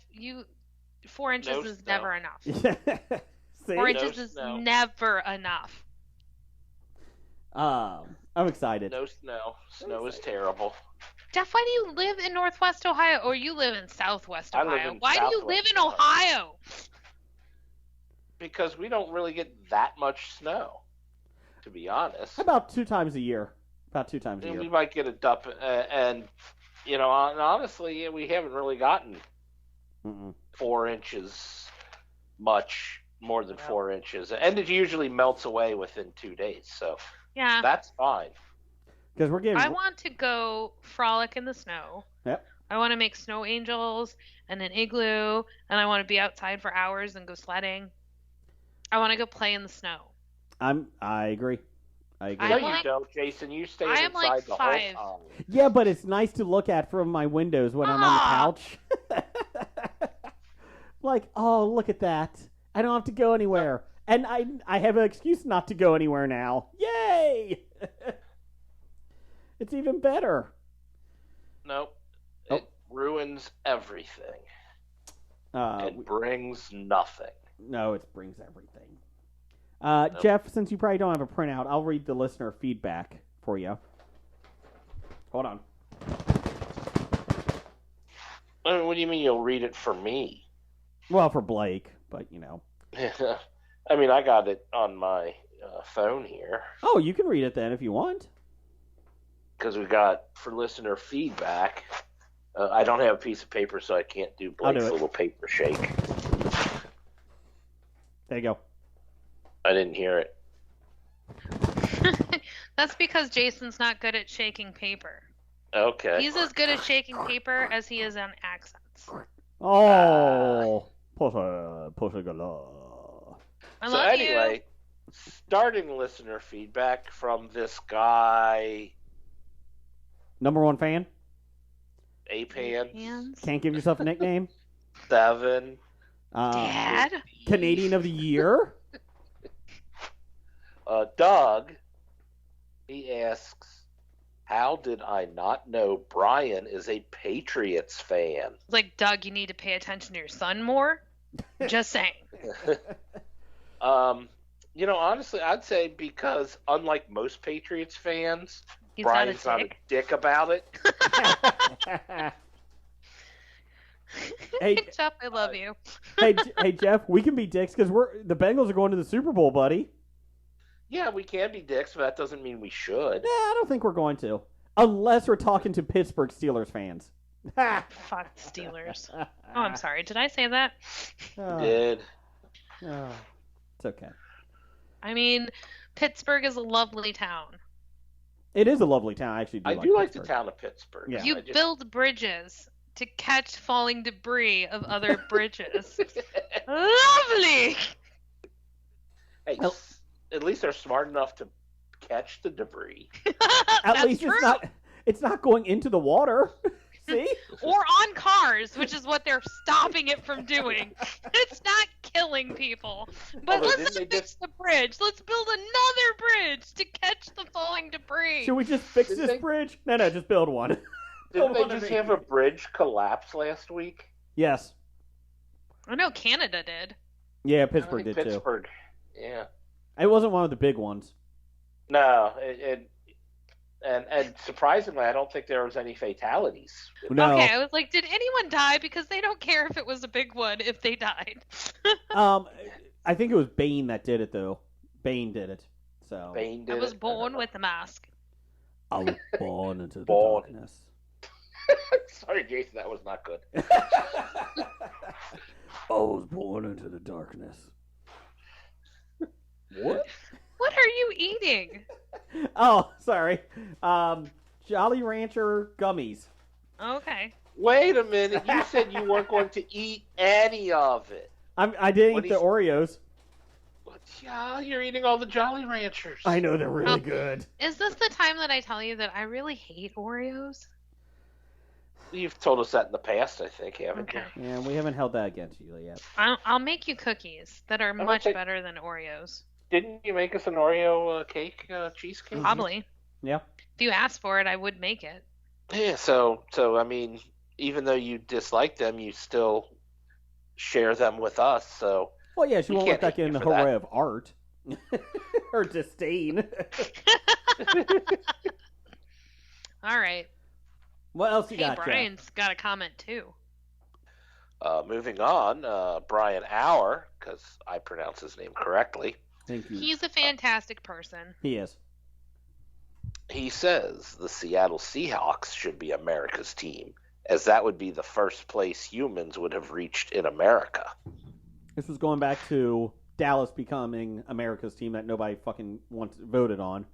4 inches is never enough. See? 4 inches is never enough. I'm excited. No snow. Snow is terrible. Jeff, why do you live in Northwest Ohio, or you live in Southwest Ohio? Why do you live in Ohio? Because we don't really get that much snow, to be honest. About 2 times a year. About 2 times a year. We might get a dump, and honestly, we haven't really gotten 4 inches much more than 4 inches, and it usually melts away within 2 days. So yeah, that's fine. Because we're getting. I want to go frolic in the snow. Yep. I want to make snow angels and an igloo, and I want to be outside for hours and go sledding. I want to go play in the snow. I agree. No, you don't, Jason. You stay inside like the 5. whole time. Yeah, but it's nice to look at from my windows when I'm on the couch. Like, oh, look at that. I don't have to go anywhere. And I have an excuse not to go anywhere now. Yay! It's even better. Nope. It ruins everything. It brings nothing. No, it brings everything. Nope. Jeff, since you probably don't have a printout, I'll read the listener feedback for you. Hold on. What do you mean you'll read it for me? Well, for Blake, but you know. I mean, I got it on my phone here. Oh, you can read it then if you want. Because we got, for listener feedback, I don't have a piece of paper, so I can't do Blake's little paper shake. There you go. I didn't hear it. That's because Jason's not good at shaking paper. Okay. He's as good at shaking paper as he is on accents. Oh, Poshagala. So anyway, starting listener feedback from this guy. Number 1 fan? A-Pans. Can't give yourself a nickname? 7. Dad? Canadian of the Year? Doug, he asks, how did I not know Brian is a Patriots fan? Like, Doug, you need to pay attention to your son more? Just saying. Honestly, I'd say because unlike most Patriots fans, Brian's not a dick about it. Hey, Jeff, I love you. hey, Jeff, we can be dicks because the Bengals are going to the Super Bowl, buddy. Yeah, we can be dicks, but that doesn't mean we should. Nah, I don't think we're going to. Unless we're talking to Pittsburgh Steelers fans. Fuck Steelers. Oh, I'm sorry. Did I say that? You did. It's okay. I mean, Pittsburgh is a lovely town. It is a lovely town. I do like the town of Pittsburgh. Yeah. You build bridges to catch falling debris of other bridges. Lovely! Hey, at least they're smart enough to catch the debris. At least true. It's not going into the water. See? Or on cars, which is what they're stopping it from doing. It's not killing people. But Although, let's didn't they fix the bridge. Let's build another bridge to catch the falling debris. Should we just fix Didn't this they- bridge? No, just build one. Didn't Build they one just of have these. a bridge collapse last week? Yes. I know Canada did. Yeah, I Pittsburgh think did Pittsburgh. Yeah. too. It wasn't one of the big ones. No, and surprisingly, I don't think there was any fatalities. No. Okay, I was like, did anyone die? Because they don't care if it was a big one if they died. I think it was Bane that did it, though. Bane did it. So Bane did I was it. born with a mask. I was born into the Born. darkness. Sorry, Jason, that was not good. I was born into the darkness. What? What are you eating? Oh, sorry. Jolly Rancher gummies. Okay. Wait a minute. You said you weren't going to eat any of it. I didn't What eat the is- Oreos. But yeah, you're eating all the Jolly Ranchers. I know they're really Oh. good. Is this the time that I tell you that I really hate Oreos? You've told us that in the past, I think, haven't Okay. you? Yeah, we haven't held that against you yet. I'll make you cookies that are don't much think- better than Oreos. Didn't you make us an Oreo cake, cheesecake? Probably. Yeah. If you asked for it, I would make it. Yeah. So I mean, even though you dislike them, you still share them with us. So Well, yeah, she We won't let can't that hate get in you the for that. array of art. or disdain. All right. What else you Hey, got, Jeff? Brian's got a comment too. moving on, Brian Auer, because I pronounce his name correctly. Thank you. He's a fantastic person. He is. He says the Seattle Seahawks should be America's team, as that would be the first place humans would have reached in America. This was going back to Dallas becoming America's team that nobody fucking voted on.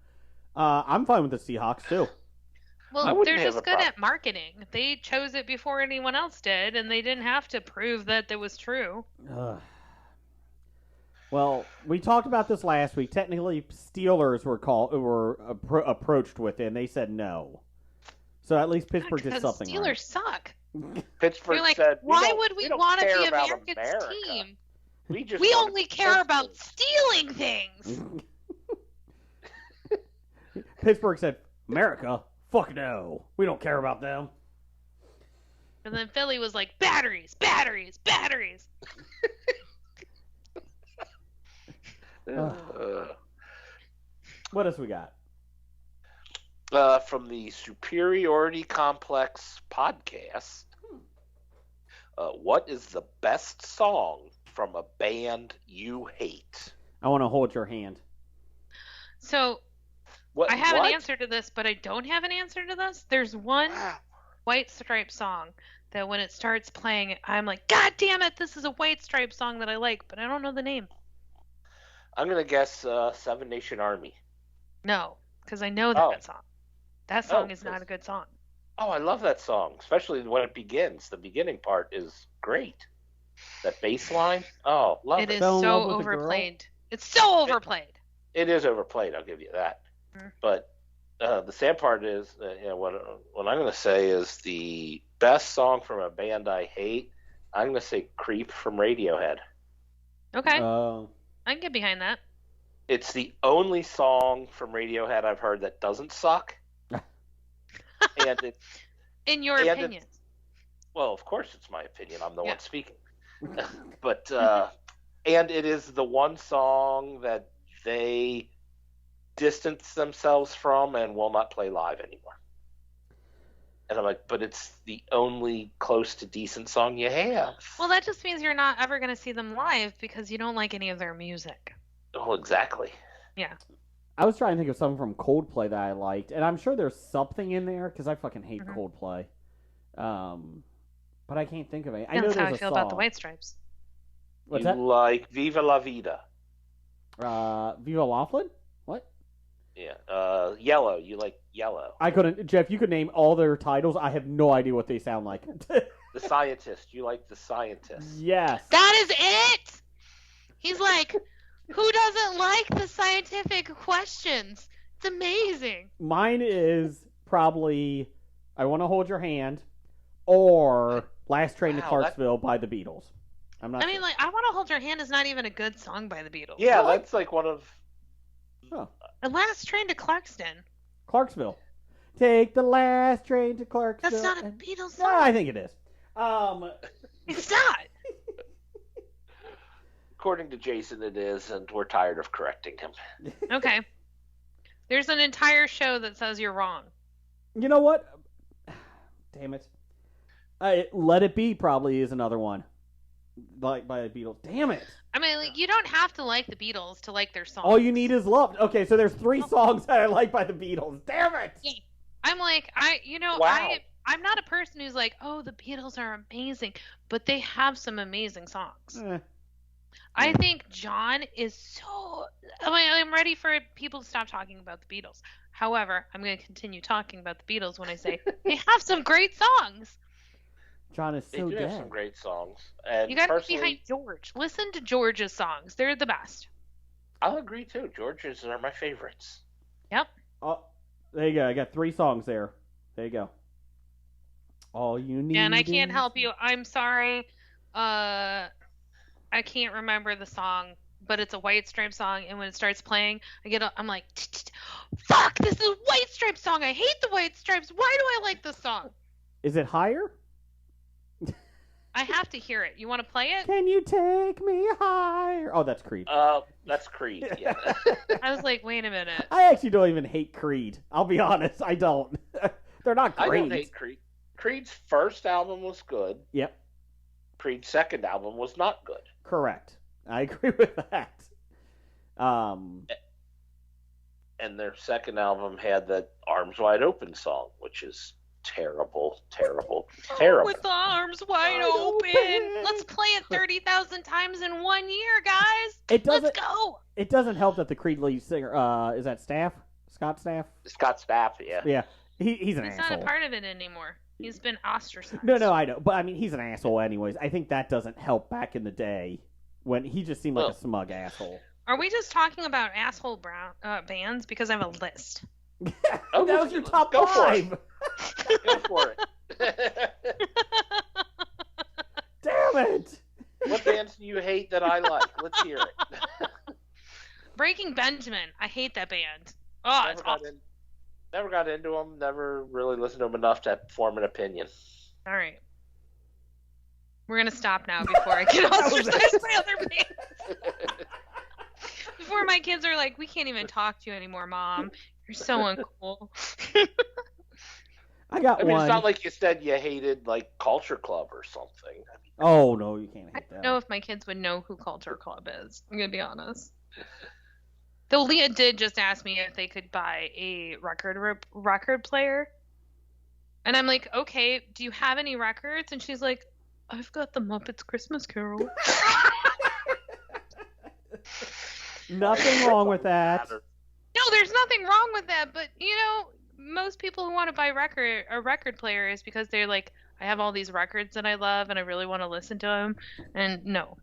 I'm fine with the Seahawks, too. I Well, wouldn't they're have just a good problem. at marketing. They chose it before anyone else did, and they didn't have to prove that it was true. Well, we talked about this last week. Technically, Steelers were approached with it, and they said no. So at least Pittsburgh did Because something Steelers right. suck. Pittsburgh You're like, said, why would we don't want to care be about America's America. team? We just We wanna only be care about Pittsburgh." stealing things. Pittsburgh said, America? Fuck no. We don't care about them. And then Philly was like, batteries, batteries, batteries. What else we got? From the Superiority Complex podcast, what is the best song from a band you hate? I want to hold your hand. So What? I have what? an answer to this, but I don't have an answer to this. There's one White Stripe song that when it starts playing, I'm like, God damn it, this is a White Stripe song that I like, but I don't know the name. I'm gonna guess Seven Nation Army. No, because I know that Oh. song. That song Oh, is not a good song. Oh, I love that song, especially when it begins. The beginning part is great. That bass line, oh, love It it. is Fell in so love with a girl? overplayed. It's so overplayed. It is overplayed. I'll give you that. Mhm. But the sad part is, what I'm going to say is the best song from a band I hate. I'm going to say "Creep" from Radiohead. Okay, Uh, I can get behind that. It's the only song from Radiohead I've heard that doesn't suck. And it, In your And opinion. well, of course, it's my opinion. I'm the Yeah. one speaking. But and it is the one song that they distance themselves from and will not play live anymore. And I'm like, but it's the only close to decent song you have. Well, that just means you're not ever going to see them live because you don't like any of their music. Oh, exactly. Yeah. I was trying to think of something from Coldplay that I liked, and I'm sure there's something in there because I fucking hate Mhm. Coldplay. But I can't think of it. I know That's how there's I a feel song. about the White Stripes. What's you that? like Viva La Vida. Viva Laughlin? What? Yeah. Yellow. You like Yellow. I couldn't. Jeff, you could name all their titles. I have no idea what they sound like. The Scientist. You like The Scientist. Yes. That is it! He's like, who doesn't like the scientific questions? It's amazing. Mine is probably I Want to Hold Your Hand, or Last Train to Wow, Clarksville by the Beatles. I'm not I mean, sure. like, I Want to Hold Your Hand is not even a good song by the Beatles. Yeah, that's like one of... The Last Train to Clarkston. Clarksville. Take the last train to Clarksville. That's not a Beatles song. No, I think it is. It's not. According to Jason, it is, and we're tired of correcting him. Okay. There's an entire show that says you're wrong. You know what? Damn it. Let It Be probably is another one. Like by the Beatles. Damn it. I mean, like, you don't have to like the Beatles to like their songs. All You Need Is Love. Okay, so there's 3 songs that I like by the Beatles. Damn it. Yeah. I'm like, Wow. I'm not a person who's like, oh, the Beatles are amazing, but they have some amazing songs. I think John is so... I'm ready for people to stop talking about the Beatles. However, I'm going to continue talking about the Beatles when I say they have some great songs. John is They so do dead. have some great songs. And You got to be personally, behind George. Listen to George's songs. They're the best. I'll agree too. George's are my favorites. Yep. Oh, there you go. I got 3 songs there. There you go. All you need. And I can't is- help you. I'm sorry. I can't remember the song, but it's a White Stripes song, and when it starts playing, I'm like, fuck, this is a White Stripes song. I hate the White Stripes. Why do I like this song? Is it higher? I have to hear it. You want to play it? Can you take me higher? Oh, that's Creed. That's Creed. Yeah. I was like, wait a minute. I actually don't even hate Creed. I'll be honest. I don't. They're not I great. don't hate Creed. Creed's first album was good. Yep. Creed's second album was not good. Correct. I agree with that. And their second album had that Arms Wide Open song, which is terrible, terrible, terrible. With the arms wide open. Let's play it 30,000 times in 1 year, guys. It doesn't. Let's go. It doesn't help that the Creed lead singer is that Staff? Scott Staff? Scott Stapp, yeah. Yeah. He's an He's asshole. not a part of it anymore. He's been ostracized. No, I know. But I mean, he's an asshole anyways. I think that doesn't help back in the day when he just seemed like a smug asshole. Are we just talking about asshole bands? Because I have a list. Oh, that was your top go for 5. it. Go for it. Damn it. What bands do you hate that I like? Let's hear it. Breaking Benjamin. I hate that band. Oh, it's awful. Never got into them. Never really listened to them enough to form an opinion. All right. We're going to stop now before I get ostracized by other bands. Before my kids are like, we can't even talk to you anymore, Mom. You're so uncool. I got I mean, one. it's not like you said you hated, like, Culture Club or something. Oh, no, you can't I hate don't that. know if my kids would know who Culture Club is. I'm going to be honest. Though Leah did just ask me if they could buy a record player. And I'm like, okay, do you have any records? And she's like, I've got the Muppets Christmas Carol. Nothing wrong with that. No, there's nothing wrong with that. But, most people who want to buy a record player is because they're like, I have all these records that I love and I really want to listen to them. And no.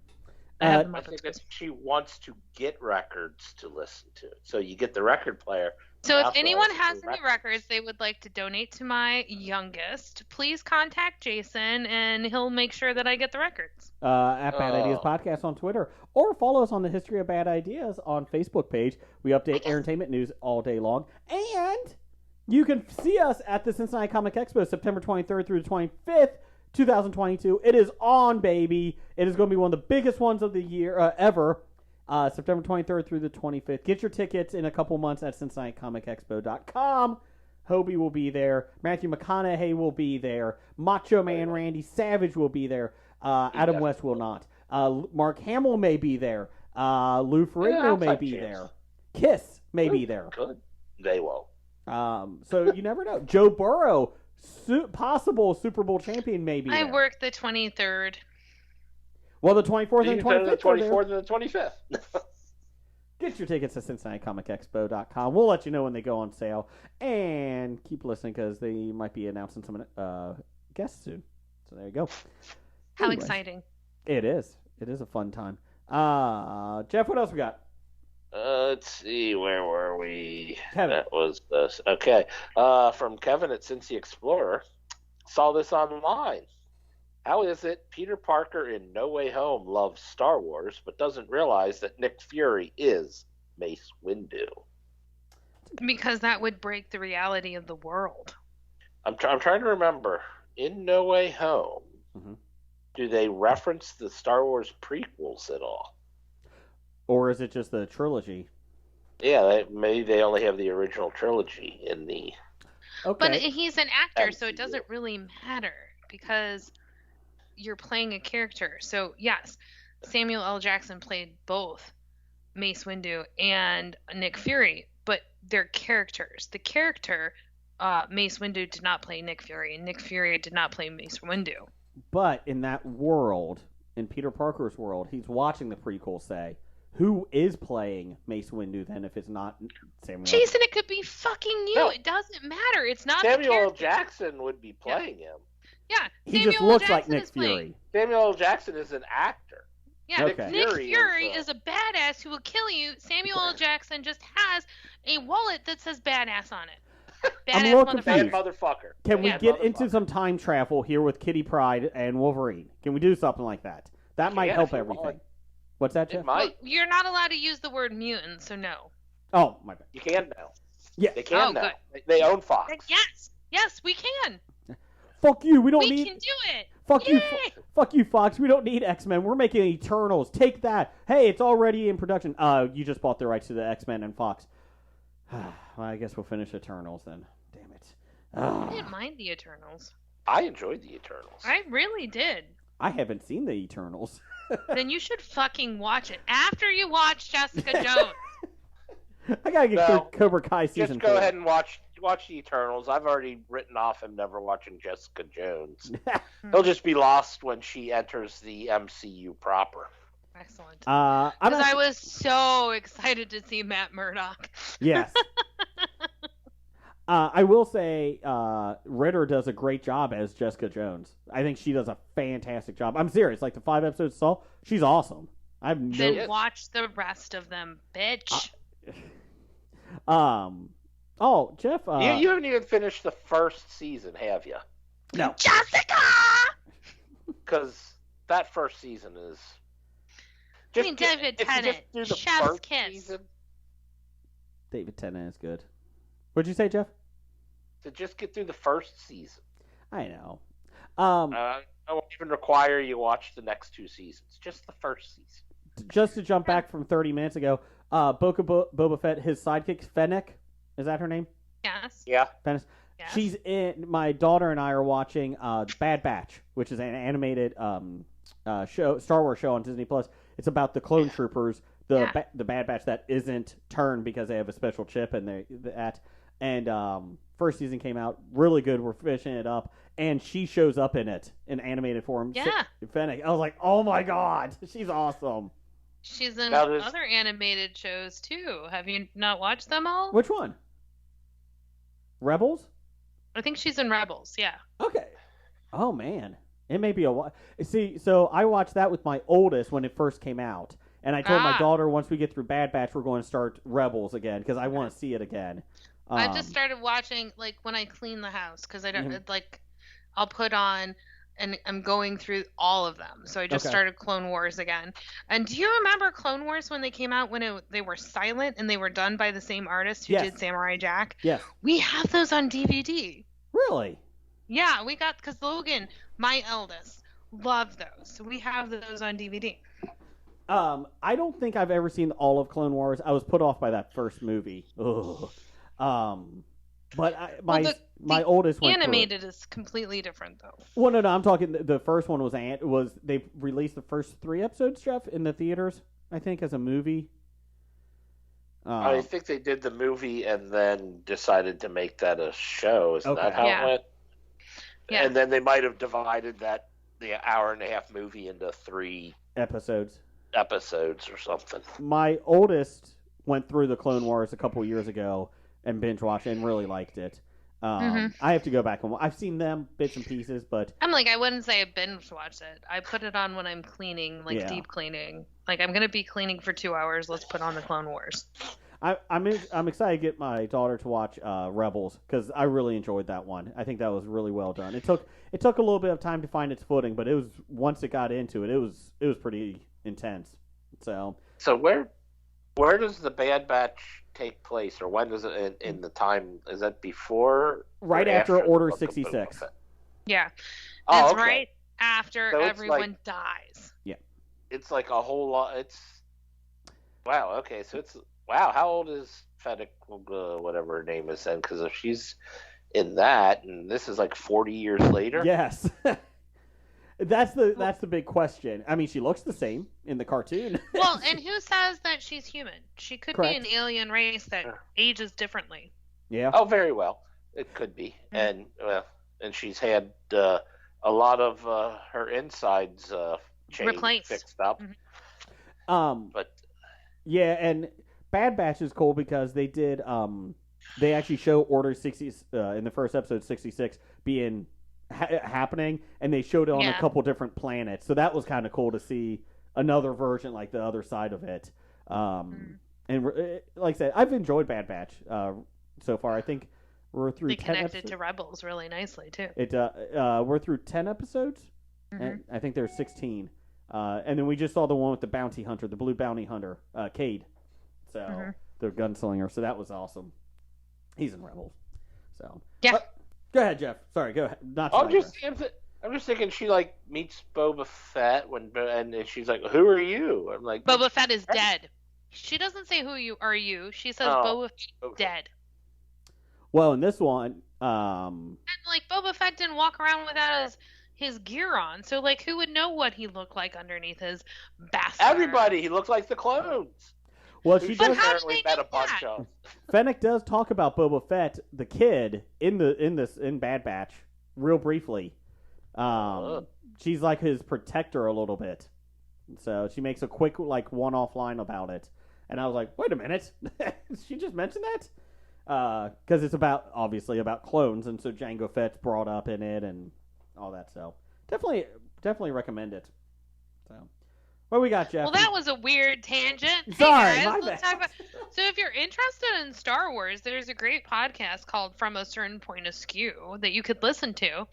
I think that she wants to get records to listen to. So you get the record player. So if anyone has any records they would like to donate to my youngest, please contact Jason and he'll make sure that I get the records. At Bad Ideas Podcast on Twitter, or follow us on the History of Bad Ideas on Facebook page. We update entertainment news all day long. And you can see us at the Cincinnati Comic Expo September 23rd through the 25th, 2022. It is on, baby. It is going to be one of the biggest ones of the year ever. September 23rd through the 25th. Get your tickets in a couple months at CincinnatiComicExpo.com. Hobie will be there. Matthew McConaughey will be there. Macho Man Randy Savage will be there. Adam West will not. Mark Hamill may be there. Lou Ferrigno may be there. Kiss may be there. Good. They will. So you never know. Joe Burrow, possible Super Bowl champion, may be there. I work the 23rd. Well, the 24th and 25th. The 24th and the 25th. Get your tickets at CincinnatiComicExpo.com. We'll let you know when they go on sale. And keep listening because they might be announcing some guests soon. So there you go. How Anyways, exciting. It is. It is a fun time. Jeff, what else we got? Let's see. Where were we? Kevin. That was this. Okay. From Kevin at Cincy Explorer. saw this online. How is it Peter Parker in No Way Home loves Star Wars but doesn't realize that Nick Fury is Mace Windu? Because that would break the reality of the world. I'm trying to remember. In No Way Home, do they reference the Star Wars prequels at all? Or is it just the trilogy? Yeah, maybe they only have the original trilogy in the... Okay. But he's an actor, so it MCU. doesn't really matter because you're playing a character. So, yes, Samuel L. Jackson played both Mace Windu and Nick Fury, but they're characters. The character, Mace Windu, did not play Nick Fury, and Nick Fury did not play Mace Windu. But in that world, in Peter Parker's world, he's watching the prequel say, who is playing Mace Windu then if it's not Samuel? Jason, it could be fucking you. No. It doesn't matter. It's not the Samuel L. character. Jackson would be playing him. Yeah, He Samuel just L. looks Jackson like Nick is playing. Fury. Samuel L. Jackson is an actor. Yeah, Okay. Nick Fury Fury is, is a badass who will kill you. Samuel L. Jackson just has a wallet that says badass on it. I'm a Badass little motherfucker. confused. Bad motherfucker. Can we Bad get into motherfucker. some time travel here with Kitty Pryde and Wolverine? Can we do something like that? That might Yeah, help if you everything. want. What's that, It Jeff? Well, might. you're not allowed to use the word mutant, so no. Oh, my bad. You can now. Yeah. They can Oh, now. good. They own Fox. Yes, we can. Fuck you. We don't We need. can do it. Fuck you. Yay! Fuck you, Fox. We don't need X-Men. We're making Eternals. Take that. Hey, it's already in production. You just bought the rights to the X-Men and Fox. Well, I guess we'll finish Eternals then. Damn it. I didn't mind the Eternals. I enjoyed the Eternals. I really did. I haven't seen the Eternals. Then you should fucking watch it after you watch Jessica Jones. I gotta get No. Cobra Kai season Just go 4. ahead and watch the Eternals. I've already written off him never watching Jessica Jones. He'll just be lost when she enters the MCU proper. Excellent. I'm Because not- I was so excited to see Matt Murdock. Yes. I will say Ritter does a great job as Jessica Jones. I think she does a fantastic job. I'm serious. Like the 5 episodes I saw, she's awesome. I've no. Then Yes. watch the rest of them, bitch. Oh, Jeff. You haven't even finished the first season, have you? No. Jessica! Because that first season is. I mean, David if you Tennant, just do the Chef's first kiss. season, David Tennant is good. What'd you say, Jeff? to just get through the first season. I know. I won't even require you watch the next 2 seasons. Just the first season. Just to jump back from 30 minutes ago, Boba Fett, his sidekick, Fennec, is that her name? Yes. Yeah. Fennec. Yes. She's in. My daughter and I are watching Bad Batch, which is an animated show, Star Wars show on Disney Plus. It's about the clone troopers, the Bad Batch that isn't turned because they have a special chip and first season came out really good. We're finishing it up, and she shows up in it in animated form. Yeah. Fennec. I was like, oh my god, she's awesome. She's in Now there's- other animated shows too. Have you not watched them all? Which one? Rebels? I think she's in Rebels. Yeah. Okay. Oh man, it may be a while. See, so I watched that with my oldest when it first came out, and I told my daughter once we get through Bad Batch, we're going to start Rebels again because I want to see it again. I just started watching like when I clean the house because I don't Mhm. like. I'll put on, and I'm going through all of them. So I just Okay. started Clone Wars again. And do you remember Clone Wars when they came out when they were silent and they were done by the same artist who Yes. did Samurai Jack? Yes. We have those on DVD. Really? Yeah, we got because Logan, my eldest, loved those. So we have those on DVD. I don't think I've ever seen all of Clone Wars. I was put off by that first movie. Ugh. But my oldest went through it. Animated is completely different though. Well, no, I'm talking. The first one was they released the first 3 episodes, Jeff, in the theaters. I think as a movie. I think they did the movie and then decided to make that a show. Isn't that how Yeah. it went? Yeah. And then they might have divided the hour-and-a-half movie into 3 episodes. episodes or something. My oldest went through the Clone Wars a couple years ago and binge watched it and really liked it. I have to go back and I've seen them bits and pieces, but I'm like, I wouldn't say I binge watch it. I put it on when I'm cleaning, like Yeah. deep cleaning. Like I'm gonna be cleaning for 2 hours. Let's put on the Clone Wars. I'm excited to get my daughter to watch Rebels because I really enjoyed that one. I think that was really well done. It took a little bit of time to find its footing, but it was once it got into it, it was pretty intense. So where does the Bad Batch take place, or when does it in the time? Is that before? Right after Order 66. Yeah, Oh, it's okay. right after So it's everyone dies. It's like a whole lot. It's wow. Okay, so it's wow. How old is Fennec, whatever her name is then? Because if she's in that, and this is like 40 years later. Yes. That's the big question. I mean, she looks the same in the cartoon. Well, and who says that she's human? She could Correct. be an alien race that ages differently. Yeah. Oh, very well. It could be, and she's had a lot of her insides Replaced. fixed up. But yeah, and Bad Batch is cool because they did they actually show Order 60 in the first episode 66 being happening, and they showed it on a couple different planets. So that was kind of cool to see another version, like the other side of it. And like I said, I've enjoyed Bad Batch so far. I think we're through They 10 connected episodes. to Rebels really nicely too. We're through 10 episodes, and I think there's 16. And then we just saw the one with the bounty hunter, the blue bounty hunter, Cade. So the gunslinger. So that was awesome. He's in Rebels. So Yeah. Go ahead, Jeff. Sorry, go ahead. I'm just thinking she like meets Boba Fett and she's like, "Who are you?" I'm like, Boba Fett is dead. She doesn't say who you are. She says Boba Fett is dead. Well, in this one, And like Boba Fett didn't walk around without his gear on, so like who would know what he looked like underneath his bastard? everybody. He looked like the clones. well, Who she But does. how did apparently they met know a bunch that? of. Fennec does talk about Boba Fett, the kid, in Bad Batch, real briefly. She's like his protector a little bit, so she makes a quick like one-off line about it, and I was like, wait a minute, she just mentioned that? Because it's obviously about clones, and so Jango Fett's brought up in it and all that. So definitely recommend it. So. What we got, Jeff? Well, that was a weird tangent. Sorry, hey guys, my let's bad. talk about. So, if you're interested in Star Wars, there's a great podcast called From a Certain Point Askew that you could listen to.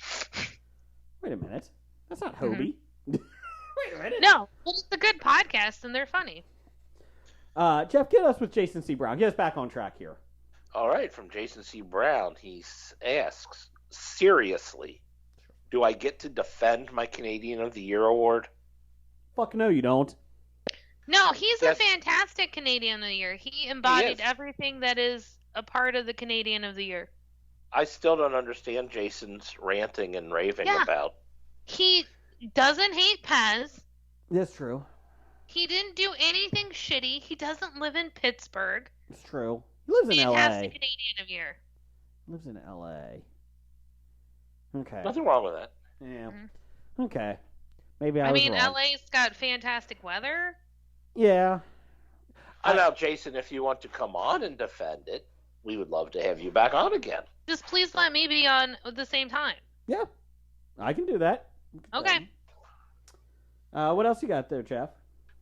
Wait a minute. That's not Hobie. Wait a minute. No, well, it's a good podcast and they're funny. Jeff, get us with Jason C. Brown. Get us back on track here. All right, from Jason C. Brown, he asks, seriously, do I get to defend my Canadian of the Year award? Fuck no, you don't. No, he's Yes. a fantastic Canadian of the Year. He embodied He is. everything that is a part of the Canadian of the Year. I still don't understand Jason's ranting and raving about. He doesn't hate Pez. That's true. He didn't do anything shitty. He doesn't live in Pittsburgh. It's true. He lives in Fantastic L.A. Canadian of Year. Lives in L.A. Okay. Nothing wrong with that. Yeah. Okay. Maybe I I was mean, wrong. LA's got fantastic weather. Yeah. And now, Jason, if you want to come on and defend it, we would love to have you back on again. Just please let me be on at the same time. Yeah. I can do that. Okay. What else you got there, Jeff?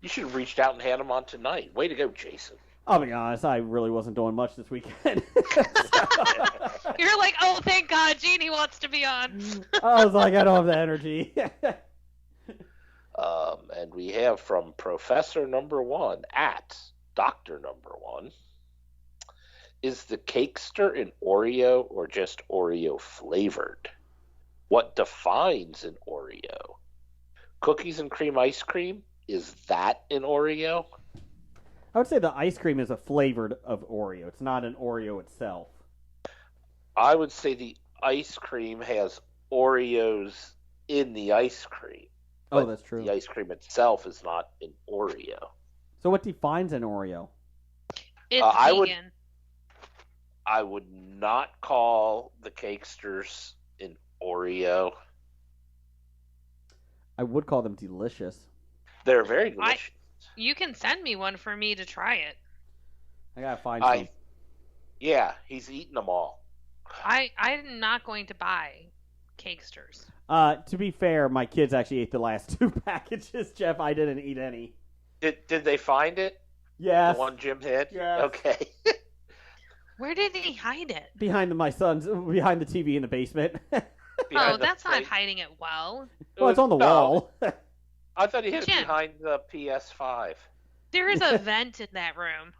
You should have reached out and had him on tonight. Way to go, Jason. I'll be honest, I really wasn't doing much this weekend. You're like, oh, thank God, Jeannie wants to be on. I was like, I don't have the energy. And we have from Professor Number One at Doctor Number One. Is the Cakester an Oreo or just Oreo flavored? What defines an Oreo? Cookies and cream ice cream? Is that an Oreo? I would say the ice cream is a flavored of Oreo. It's not an Oreo itself. I would say the ice cream has Oreos in the ice cream. Oh, but that's true. The ice cream itself is not an Oreo. So what defines an Oreo? It's I vegan. I would not call the Cakesters an Oreo. I would call them delicious. They're very delicious. You can send me one for me to try it. I gotta find some. Yeah, he's eating them all. I'm not going to buy Cakesters. To be fair, my kids actually ate the last 2 packages, Jeff. I didn't eat any. Did they find it? Yes. The one Jim hid? Yes. Okay. Where did he hide it? Behind the TV in the basement. That's not hiding it well. Well, it's on the wall. I thought he hid it Jim. behind the PS5. There is a vent in that room.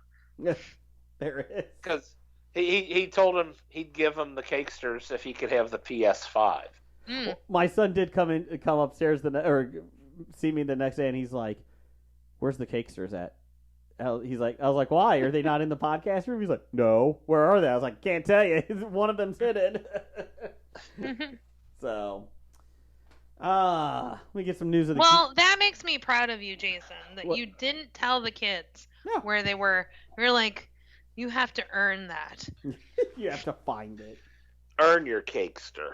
There is. Because he told him he'd give him the cakesters if he could have the PS5. Mm. My son did come upstairs or see me the next day, and he's like, "Where's the cakesters at?" I was like, "Why? Are they not in the podcast room?" He's like, "No. Where are they?" I was like, "Can't tell you. One of them's hidden." So, let me get some news of the. Well, that makes me proud of you, Jason, that What? you didn't tell the kids No. where they were. You're like, you have to earn that. You have to find it. Earn your cakester.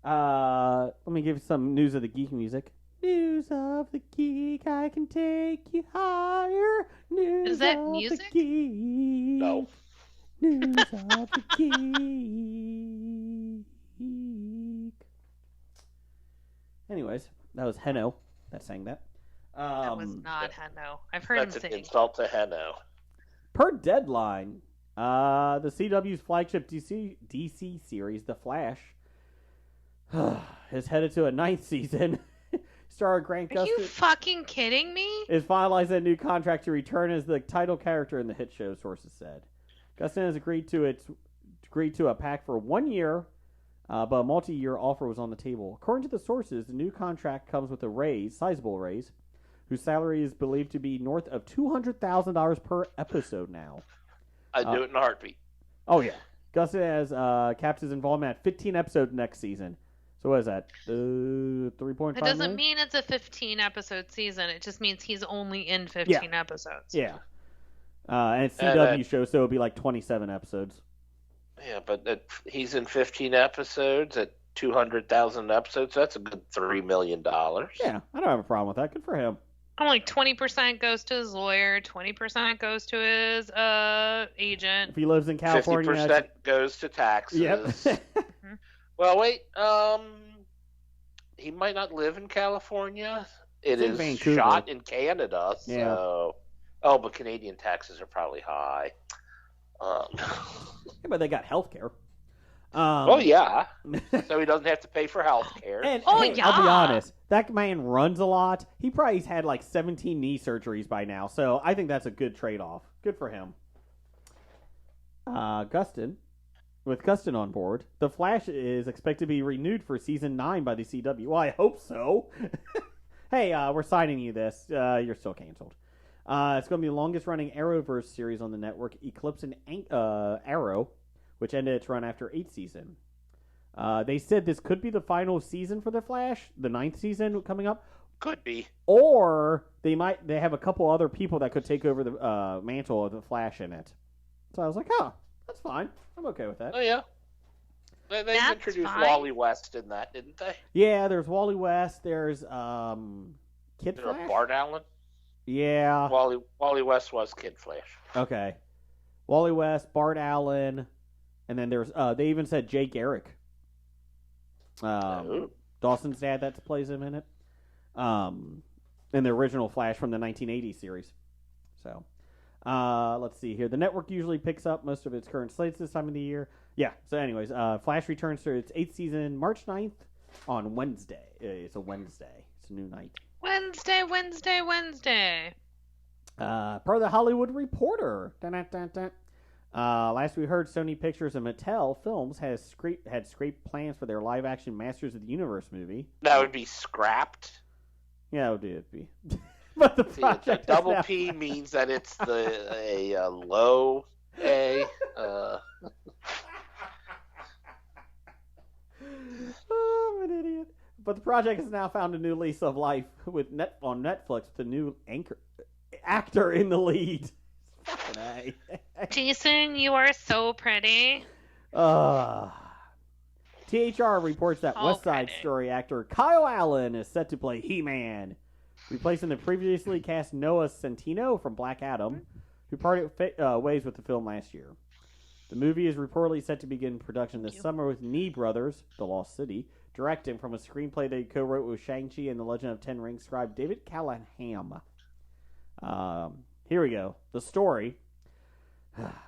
Let me give you some news of the geek music. News of the geek, I can take you higher. News Is that of music? the geek. No. News of the geek. Anyways, that was Heno that sang that. That was not Heno. I've heard That's him an sing. insult to Heno. Per Deadline, the CW's flagship DC series, The Flash, is headed to a 9th season. Star Grant Are you Gustin fucking kidding me? is finalizing a new contract to return as the title character in the hit show, sources said. Gustin has agreed to a pact for 1 year, but a multi-year offer was on the table. According to the sources, the new contract comes with a sizable raise, whose salary is believed to be north of $200,000 per episode now. I'd do it in a heartbeat. Oh, yeah. Gustin has capped his involvement at 15 episodes next season. So what is that? 3.5 It doesn't million? mean it's a 15-episode season. It just means he's only in 15 episodes. Yeah. And it's CW show, so it'll be like 27 episodes. Yeah, but he's in 15 episodes at 200,000 episodes. That's a good $3 million. Yeah, I don't have a problem with that. Good for him. I'm like 20% goes to his lawyer, 20% goes to his agent. If he lives in California, 50% goes to taxes. Yep. Well, wait. He might not live in California. It It's in is Vancouver. shot in Canada, so. Yeah. Oh, but Canadian taxes are probably high. Yeah, but they got health care. Oh yeah, so he doesn't have to pay for health care. And Oh, hey, yeah. I'll be honest, that man runs a lot. He probably's had like 17 knee surgeries by now, so I think that's a good trade-off. Good for him. With Gustin on board, The Flash is expected to be renewed for season 9 by the CW. Well, I hope so. Hey, we're signing you this. You're still canceled. It's going to be the longest-running Arrowverse series on the network, eclipsing Arrow, which ended its run after 8th season. They said this could be the final season for The Flash, the 9th season coming up. Could be. Or they have a couple other people that could take over the mantle of The Flash in it. So I was like, that's fine. I'm okay with that. Oh yeah. They That's introduced fine. Wally West in that, didn't they? Yeah, there's Wally West. There's Kid There Flash. Bart Allen. Yeah. Wally West was Kid Flash. Okay. Wally West, Bart Allen, and then there's they even said Jay Garrick. Dawson's dad that plays him in it. In the original Flash from the 1980 series. So, let's see here. The network usually picks up most of its current slates this time of the year. Yeah, so anyways, Flash returns to its 8th season March 9th on Wednesday. It's a Wednesday. It's a new night. Wednesday. Per the Hollywood Reporter. Dun, dun, dun, dun. Last we heard, Sony Pictures and Mattel Films had scraped plans for their live-action Masters of the Universe movie. That would be scrapped. Yeah, it would be. But the See, project a double is now... P means that it's a low A. Oh, I'm an idiot. But the project has now found a new lease of life on Netflix with a new actor in the lead. Fucking A. Jason, you are so pretty. THR reports that Oh, West Side pretty. Story actor Kyle Allen is set to play He-Man, replacing the previously cast Noah Centineo from Black Adam, who parted ways with the film last year. The movie is reportedly set to begin production this summer with Nee Brothers, The Lost City, directing from a screenplay they co-wrote with Shang-Chi and the Legend of Ten Rings scribe David Callahan. Here we go. The story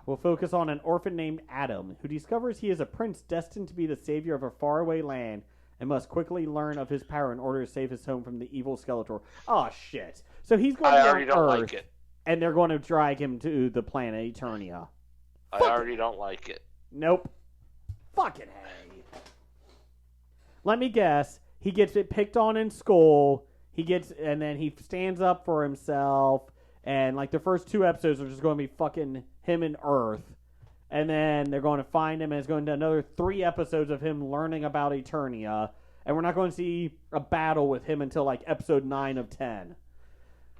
will focus on an orphan named Adam who discovers he is a prince destined to be the savior of a faraway land and must quickly learn of his power in order to save his home from the evil Skeletor. Oh, shit. So he's going to be already on don't Earth, like it. and they're going to drag him to the planet Eternia. I already don't like it. Nope. Fucking hey. Let me guess. He gets it picked on in school. And then he stands up for himself. And like the first 2 episodes are just going to be fucking him and Earth. And then they're going to find him, and it's going to another 3 episodes of him learning about Eternia. And we're not going to see a battle with him until like episode 9 of 10.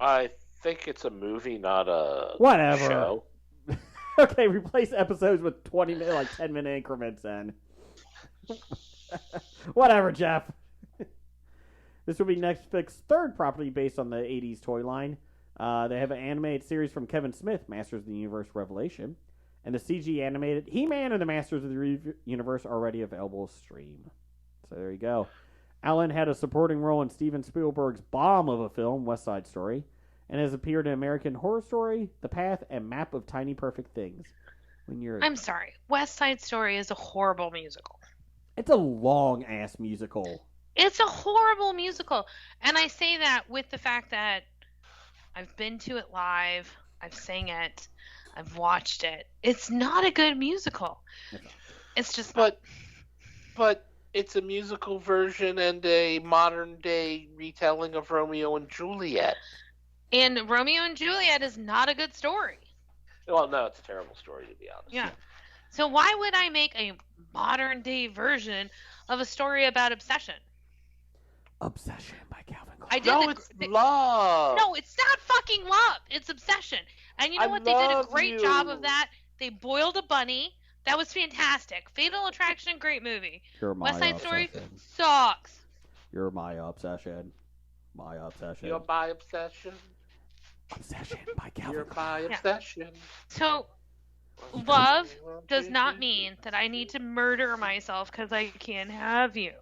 I think it's a movie, not a Whatever. show. Okay, replace episodes with 20-minute, like 10-minute increments then. Whatever, Jeff. This will be Netflix's 3rd property based on the 80s toy line. They have an animated series from Kevin Smith, Masters of the Universe Revelation. And the CG animated He-Man and the Masters of the Universe are already available to stream. So there you go. Alan had a supporting role in Steven Spielberg's bomb of a film, West Side Story, and has appeared in American Horror Story, The Path, and Map of Tiny Perfect Things. I'm sorry. West Side Story is a horrible musical. It's a long-ass musical. It's a horrible musical. And I say that with the fact that I've been to it live. I've sang it. I've watched it. It's not a good musical. It's just But it's a musical version and a modern-day retelling of Romeo and Juliet. And Romeo and Juliet is not a good story. Well, no, it's a terrible story, to be honest. Yeah. So why would I make a modern-day version of a story about obsession? Obsession by Calvin Klein. I did No, it's love. No, it's not fucking love. It's obsession. And you know what? They did a great job of that. They boiled a bunny. That was fantastic. Fatal Attraction, great movie. West Side Story sucks. You're my obsession. My obsession. You're my obsession. Obsession by Calvin You're Klein. my obsession. So, love does not mean that I need to murder myself because I can't have you.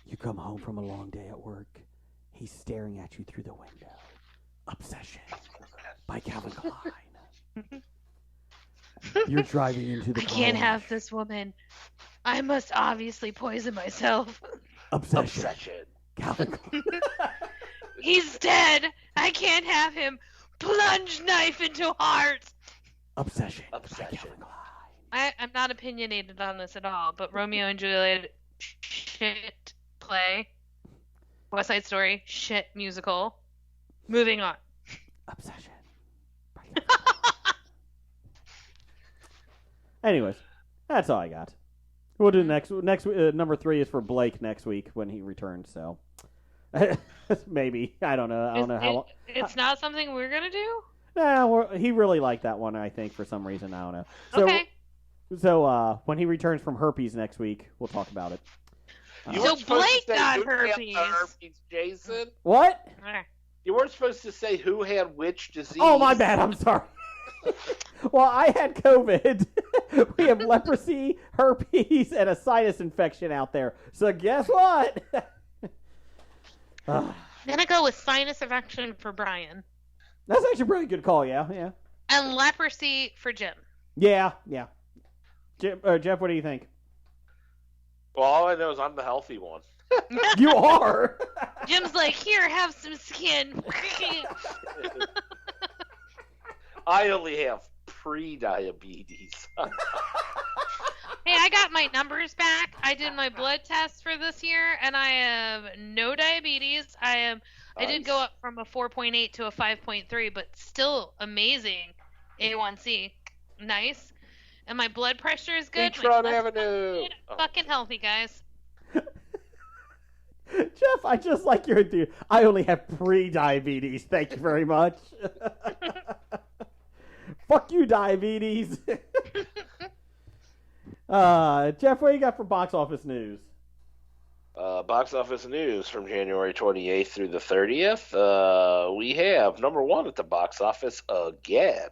You come home from a long day at work. He's staring at you through the window. Obsession by Calvin Klein. You're driving into the I can't have this woman. I must obviously poison myself. Obsession. Calvin Klein. He's dead. I can't have him. Plunge knife into heart. Obsession. By Obsession. Calvin Klein. I'm not opinionated on this at all, but Romeo and Juliet, shit play. West Side Story, shit musical. Moving on. Obsession. By Calvin Klein. Anyways, that's all I got. We'll do next. Number 3 is for Blake next week when he returns. So maybe I don't know. I don't know how. It's not something we're gonna do. Nah, he really liked that one. I think for some reason I don't know. So, Okay. So when he returns from herpes next week, we'll talk about it. You So weren't supposed Blake to say got who had herpes. the herpes, Jason. What? You weren't supposed to say who had which disease. Oh, my bad. I'm sorry. Well, I had COVID. We have leprosy, herpes, and a sinus infection out there. So guess what? I'm gonna go with sinus infection for Brian That's actually a pretty good call. Yeah. and leprosy for Jim. Yeah. Jeff, what do you think? Well, all I know is I'm the healthy one. You are. Jim's like, here, have some skin. I only have pre-diabetes. Hey, I got my numbers back. I did my blood test for this year, and I have no diabetes. I did go up from a 4.8 to a 5.3, but still amazing. A1C, nice. And my blood pressure is good. Neutron My Avenue. fucking healthy, guys. Jeff, I just like your dude. I only have pre-diabetes. Thank you very much. Fuck you, diabetes. Jeff, what you got for box office news? Box office news from January 28th through the 30th. We have number 1 at the box office again.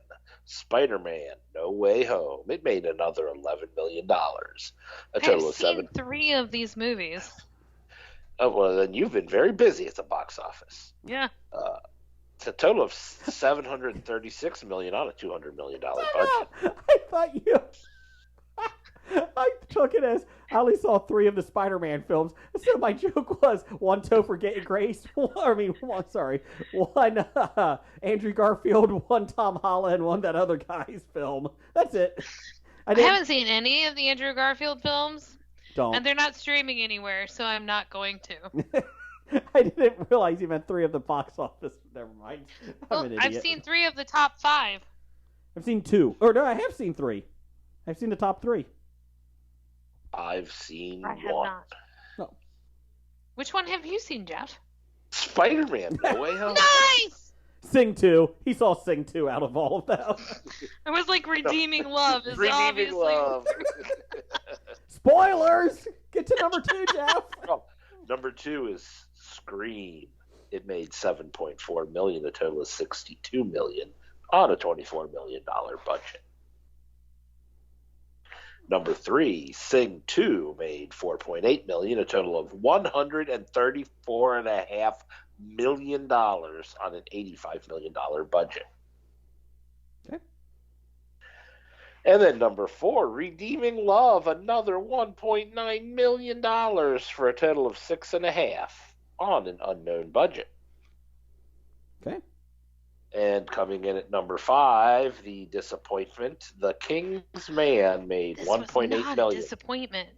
Spider-Man: No Way Home. It made another $11 million. A total of 7. I've seen 3 of these movies. Oh, well, then you've been very busy at the box office. Yeah. It's a total of $736 million on a $200 million budget. I thought you. I took it as I only saw 3 of the Spider-Man films. So my joke was one Topher Grace. One Andrew Garfield, one Tom Holland, one that other guy's film. That's it. I haven't seen any of the Andrew Garfield films. Don't. And they're not streaming anywhere, so I'm not going to. I didn't realize you meant 3 of the box office. Never mind. I've seen 3 of the top 5. I've seen 2. Or no, I have seen 3. I've seen the top 3. I've seen I have one. not. No. Which one have you seen, Jeff? Spider-Man, No Way Home. Nice! Sing 2. He saw Sing 2 out of all of them. It was like Redeeming Love. Is Redeeming obviously... Love. Spoilers! Get to number 2, Jeff. Oh, number 2 is Scream. It made $7.4 million. The total is $62 million on a $24 million budget. Number 3, Sing 2 made $4.8 million, a total of $134.5 million on an $85 million budget. Okay. And then number 4, Redeeming Love, another $1.9 million for a total of $6.5 million on an unknown budget. Okay. And coming in at number 5, The Disappointment, The King's Man made $1.8 million. A disappointment.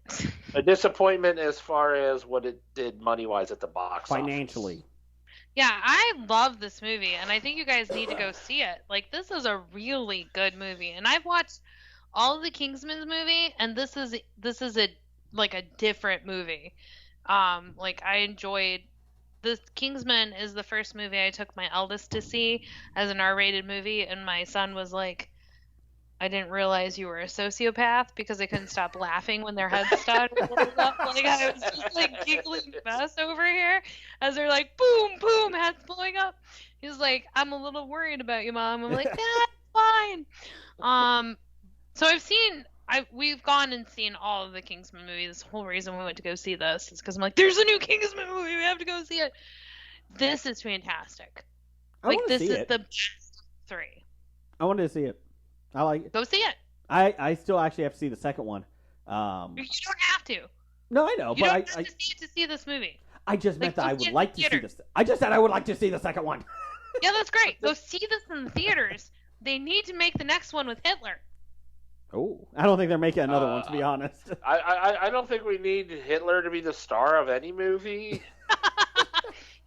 A disappointment as far as what it did money-wise at the box Financially. office. Yeah, I love this movie, and I think you guys need to go see it. Like, this is a really good movie, and I've watched all of the Kingsman's movie, and this is a different movie. Like, I enjoyed. The Kingsman is the first movie I took my eldest to see as an R-rated movie, and my son was like, I didn't realize you were a sociopath, because I couldn't stop laughing when their heads started blowing up. Like, I was just like giggling mess over here as they're like, boom, boom, heads blowing up. He's like, I'm a little worried about you, Mom. I'm like, that's fine. So we've gone and seen all of the Kingsman movies. The whole reason we went to go see this is because I'm like, there's a new Kingsman movie. We have to go see it. This is fantastic. This is the best 3. I wanted to see it. I like it. Go see it. I still actually have to see the second one. You don't have to. No, I know, You but don't have to see it to see this movie. I just meant that I go see would it like in to see theater. this. I just said I would like to see the second one. Yeah, that's great. Go see this in the theaters. They need to make the next one with Hitler. Oh, I don't think they're making another one, to be honest. I don't think we need Hitler to be the star of any movie.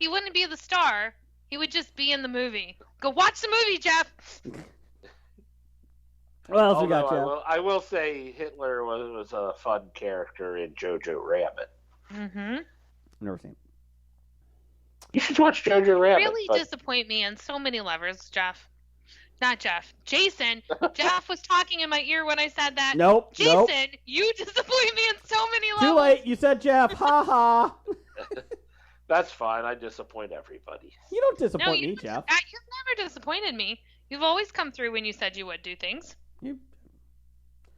He wouldn't be the star. He would just be in the movie. Go watch the movie, Jeff. What else we got, Jeff? I will say Hitler was a fun character in Jojo Rabbit. Mm-hmm. Never seen it. You should watch Jojo Rabbit. Really disappoint me on so many levels, Jeff. Not Jeff. Jason. Jeff was talking in my ear when I said that. Nope. Jason, you disappoint me on so many levels. Too late. You said Jeff. Ha ha. That's fine. I disappoint everybody. You don't disappoint me, Jeff. You've never disappointed me. You've always come through when you said you would do things.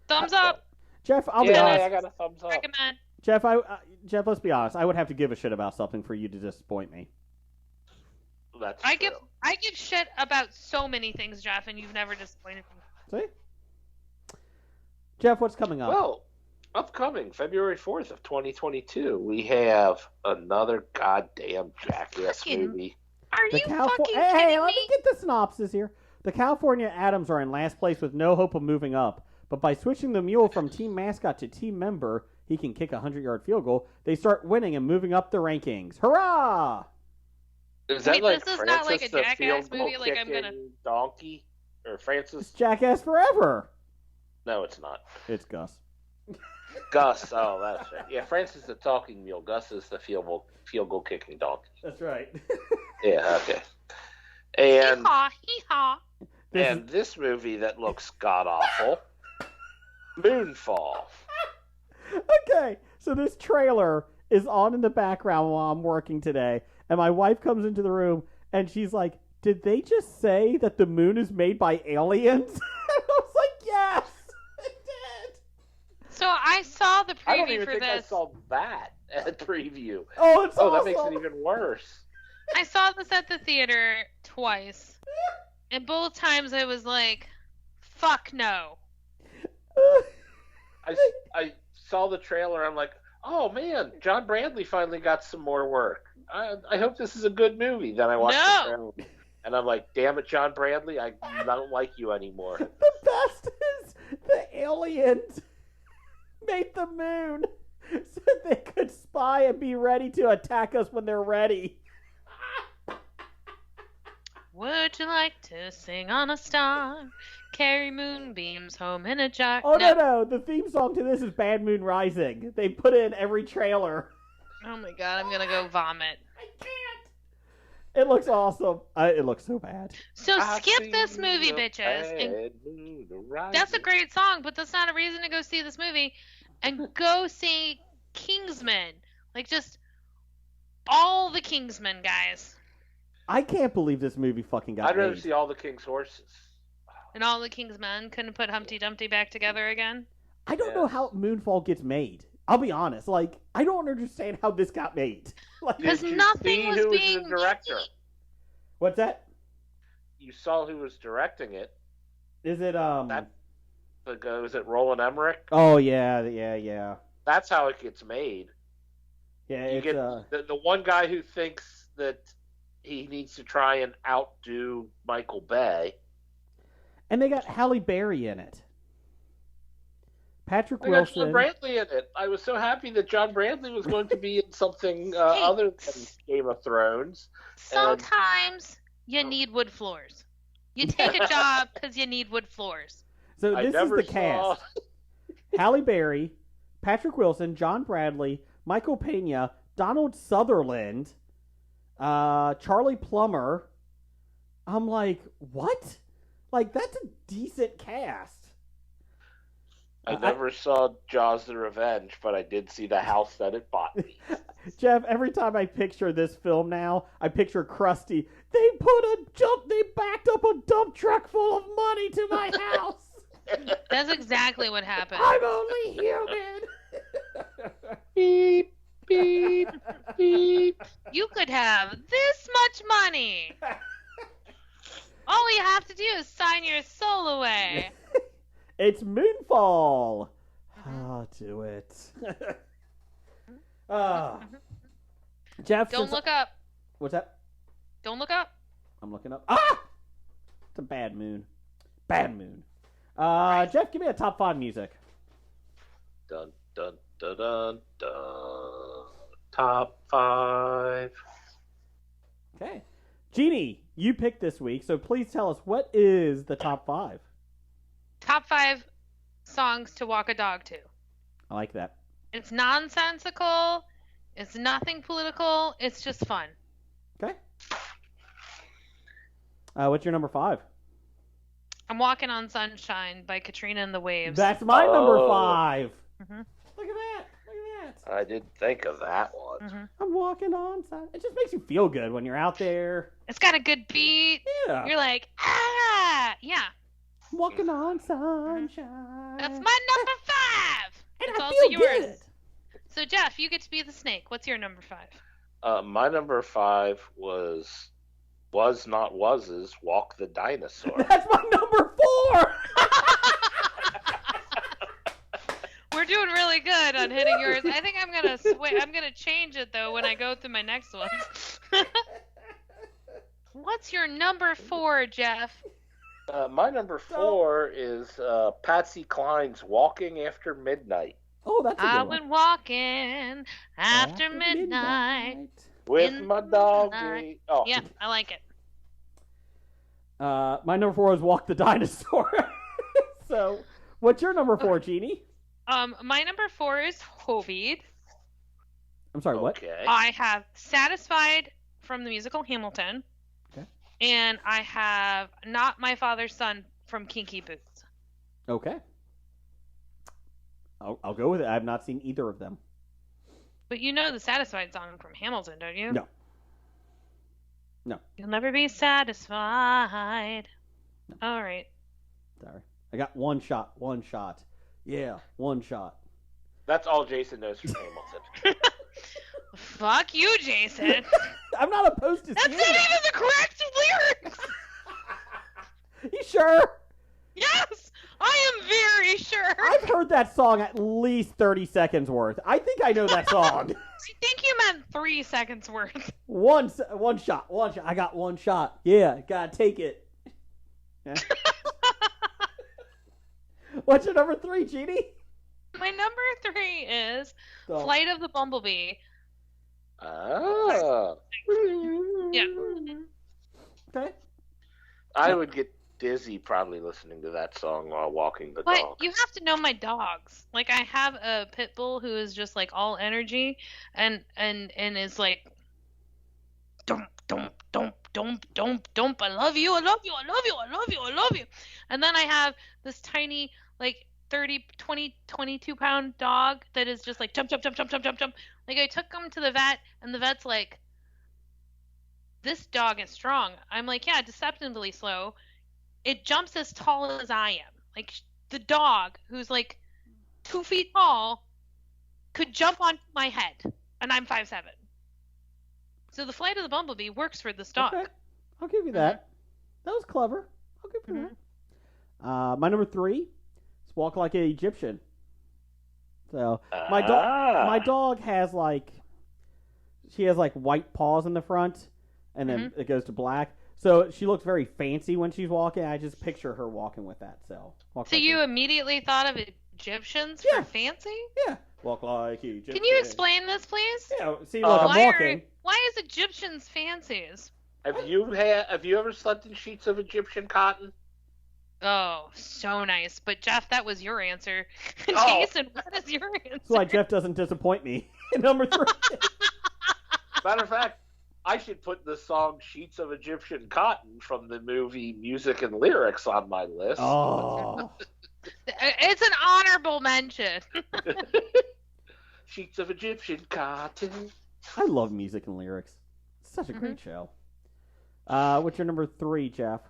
Thumbs up. Jeff, I'll be honest. I got a thumbs up. Recommend. Jeff, Jeff, let's be honest. I would have to give a shit about something for you to disappoint me. That's I true. give shit about so many things, Jeff, and you've never disappointed me. See? Jeff, what's coming up? Well, upcoming February 4th of 2022, we have another goddamn Jackass movie. Are you fucking kidding Hey, let me? me get the synopsis here. The California Atoms are in last place with no hope of moving up, but by switching the mule from team mascot to team member, he can kick a 100-yard field goal. They start winning and moving up the rankings. Hurrah! Is that Wait, like this is Francis not like a the Jackass field goal movie, like I'm kicking gonna- donkey? Or Francis? It's Jackass Forever. No, it's not. It's Gus. Gus. Oh, that's right. Yeah, Francis the talking mule. Gus is the field goal kicking donkey. That's right. Yeah, okay. And Hee-haw, hee-haw. this movie that looks god awful, Moonfall. Okay, so this trailer is on in the background while I'm working today, and my wife comes into the room, and she's like, did they just say that the moon is made by aliens? And I was like, yes, it did. So I saw the I don't preview even for think I this. saw that at preview. Oh, it's Oh, awesome. that makes it even worse. I saw this at the theater twice. And both times I was like, fuck no. I saw the trailer. I'm like, oh man, John Bradley finally got some more work. I hope this is a good movie. Then I watched the trailer, and I'm like, damn it, John Bradley, I don't like you anymore. The best is the aliens made the moon so they could spy and be ready to attack us when they're ready. Would you like to sing on a star? Carry moonbeams home in a jar. Oh, no. The theme song to this is Bad Moon Rising. They put it in every trailer. Oh my god, I'm gonna go vomit. I can't. It looks awesome. It looks so bad. So skip this movie, bitches. That's a great song, but that's not a reason to go see this movie. And go see Kingsman. Like, just all the Kingsman, guys. I can't believe this movie fucking got I'd rather made. see all the King's Horses. And all the Kingsmen couldn't put Humpty Dumpty back together again? I don't know how Moonfall gets made. I'll be honest. Like, I don't understand how this got made. Like, because nothing was being the director. What's that? You saw who was directing it. Is it Was it Roland Emmerich? Oh yeah. That's how it gets made. Yeah, you it's get the one guy who thinks that he needs to try and outdo Michael Bay. And they got Halle Berry in it. Patrick They Wilson. got John Bradley in it. I was so happy that John Bradley was going to be in something other than Game of Thrones. Sometimes you need wood floors. You take a job because you need wood floors. So this is the cast. Halle Berry, Patrick Wilson, John Bradley, Michael Pena, Donald Sutherland, Charlie Plummer. I'm like, what? Like, that's a decent cast. I never saw Jaws the Revenge, but I did see the house that it bought me. Jeff, every time I picture this film now, I picture Krusty. They backed up a dump truck full of money to my house. That's exactly what happened. I'm only human. Beep, beep, beep. You could have this much money. All you have to do is sign your soul away. It's Moonfall. I'll do it. Jeff, don't look up. What's that? Don't look up. I'm looking up. Ah! It's a bad moon. Bad moon. Jeff, give me a top 5 music. Dun, dun, dun, dun, dun. Top 5. Okay. Jeannie, you picked this week, so please tell us, what is the top 5? Top 5 songs to walk a dog to. I like that. It's nonsensical. It's nothing political. It's just fun. Okay. What's your number 5? I'm Walking on Sunshine by Katrina and the Waves. That's my number 5. Mm-hmm. Look at that. I didn't think of that one. Mm-hmm. I'm walking on sunshine. It just makes you feel good when you're out there. It's got a good beat. Yeah. You're like, ah, yeah. Walking on sunshine. That's my number 5. And it's I also feel yours. good. So Jeff, you get to be the snake. What's your number 5? My number 5 was Not Was's Walk the Dinosaur. That's my number 4. We're doing really good on hitting yours. I think I'm gonna I'm gonna change it though when I go through my next one. What's your number 4, Jeff? My number 4 is Patsy Cline's Walking After Midnight. Oh, that's a good I one. went walking after midnight. With In my the doggy. night. Oh. Yeah, I like it. My number 4 is Walk the Dinosaur. So, what's your number 4, Jeannie? My number 4 is Hovid. I'm sorry, what? Okay. I have Satisfied from the musical Hamilton. Okay. And I have Not My Father's Son from Kinky Boots. Okay. I'll go with it. I have not seen either of them. But you know the Satisfied song from Hamilton, don't you? No. No. You'll never be satisfied. No. All right. Sorry. I got one shot. Yeah, one shot. That's all Jason knows from Hamilton. Fuck you, Jason. I'm not opposed to That's seeing not it. even the correct You sure? Yes, I am very sure. I've heard that song at least 30 seconds worth. I think I know that song. I think you meant 3 seconds worth. One shot. I got one shot. Yeah, gotta take it. Yeah. What's your number 3, Judy? My number 3 is So, Flight of the Bumblebee. Ah. Yeah. okay. I would get dizzy probably listening to that song while walking the But dog. you have to know my dogs. Like, I have a pit bull who is just like all energy and is like, dump, dump, dump, dump, dump, dump. I love you, I love you, I love you, I love you, I love you. And then I have this tiny, like 22-pound dog that is just like jump, jump, jump, jump, jump, jump, jump. Like, I took him to the vet, and the vet's like, this dog is strong. I'm like, yeah, deceptively slow. It jumps as tall as I am. Like, the dog, who's like 2 feet tall, could jump on my head, and I'm 5'7". So the Flight of the Bumblebee works for this dog. Okay. I'll give you that. That was clever. I'll give you that. My number 3 is Walk Like an Egyptian. So my dog has she has white paws in the front, and then it goes to black. So she looks very fancy when she's walking. I just picture her walking with that. So you immediately thought of Egyptians for fancy? Yeah. Walk like Egyptian. Can you explain this, please? Yeah. See, look, I'm walking. Why is Egyptians fancies? Have you ever slept in sheets of Egyptian cotton? Oh, so nice. But Jeff, that was your answer. Oh. Jason, what is your answer? That's why Jeff doesn't disappoint me. Number 3. Matter of fact, I should put the song Sheets of Egyptian Cotton from the movie Music and Lyrics on my list. Oh. It's an honorable mention. Sheets of Egyptian Cotton. I love Music and Lyrics. It's such a great show. What's your number 3, Jeff?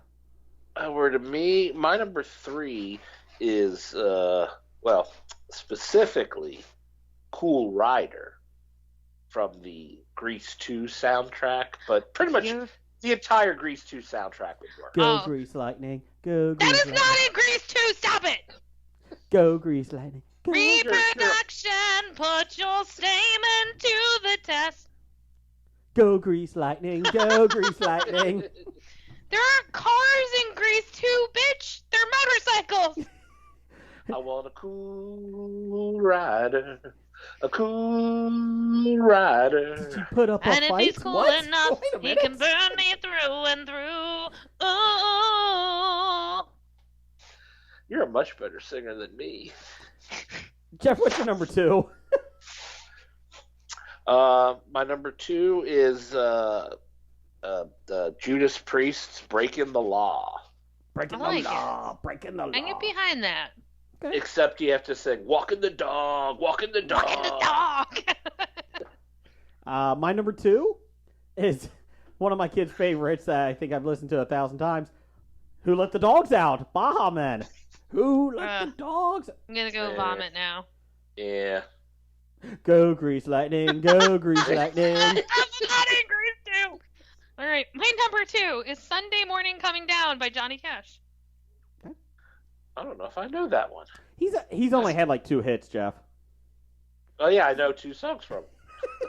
Where to me, my number 3 is, specifically Cool Rider from the Grease 2 soundtrack, but pretty much the entire Grease 2 soundtrack would work. Go Grease Lightning, go Grease That is Lightning. not in Grease 2, stop it! Go Grease Lightning. Go. Reproduction, put your stamen to the test. Go Grease Lightning, go Grease Lightning. There aren't cars in Grease 2, bitch! They're motorcycles! I want a cool rider. A cool rider. Did you put up a And if fight? he's cool enough, he can burn me through and through. Oh. You're a much better singer than me. Jeff, what's your number 2? My number 2 is Judas Priest's Breaking the Law. Breaking I like the law. Breaking the law. I get behind that. Okay. Except you have to sing Walking the Dog, Walking the Dog. Walking the dog! My number 2 is one of my kids' favorites that I think I've listened to 1,000 times. Who Let the Dogs Out? Baha Men. Who let the dogs? I'm gonna go vomit now. Yeah. Go Grease Lightning, go Grease Lightning. I'm not in Grease 2! Alright, my number 2 is Sunday Morning Coming Down by Johnny Cash. I don't know if I know that one. He's only had 2 hits, Jeff. Oh, yeah, I know 2 songs from him.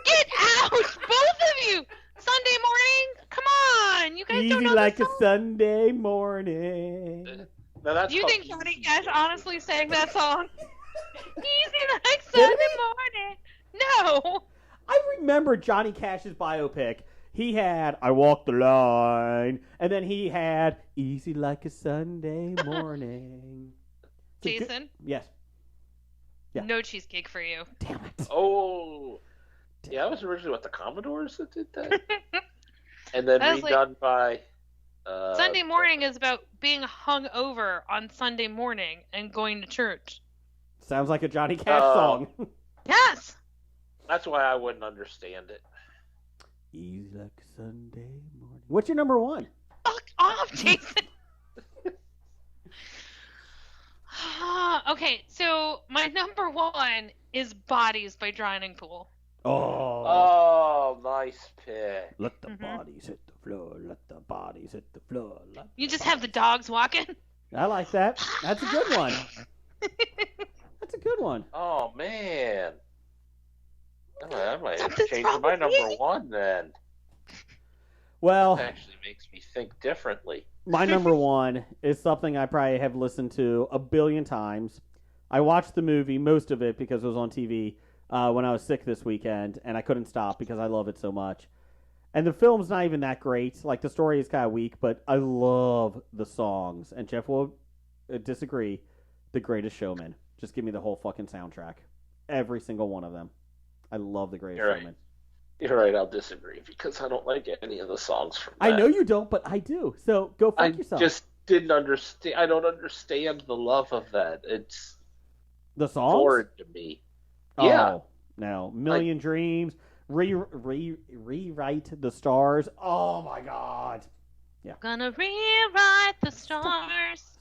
Get out! Both of you! Sunday morning? Come on! You guys Easy don't know like this a song? Sunday morning. No, that's Do you called think Johnny Easy. Cash honestly sang that song? Easy like Sunday morning. No. I remember Johnny Cash's biopic. He had I Walk the Line, and then he had Easy Like a Sunday Morning. Jason? Yes. Yeah. No cheesecake for you. Damn it. Oh. Yeah, that was originally the Commodores that did that. And then That was redone by... Sunday morning is about being hung over on Sunday morning and going to church. Sounds like a Johnny Cash song. Yes. That's why I wouldn't understand it. Easy like a Sunday morning. What's your number 1? Fuck off, Jason. Okay, so my number 1 is Bodies by Drowning Pool. Oh, nice pick. Let the bodies hit the floor. Let the bodies hit the floor. You just have the dogs walking. I like that. That's a good one. That's a good one. Oh, man. I might have Something's changed wrong my with number me. one then. Well, That actually makes me think differently. my number one is something I probably have listened to a billion times. I watched the movie, most of it, because it was on TV when I was sick this weekend, and I couldn't stop because I love it so much. And the film's not even that great. Like, the story is kind of weak, but I love the songs. And Jeff will disagree. The Greatest Showman. Just give me the whole fucking soundtrack. Every single one of them. I love The Greatest Showman. You're right, I'll disagree because I don't like any of the songs from that. I know you don't, but I do. So go fuck yourself. I just didn't understand. I don't understand the love of that. It's the songs foreign to me. Oh, Yeah. No. Million Dreams. Rewrite the Stars. Oh my God. Yeah. Gonna rewrite the stars.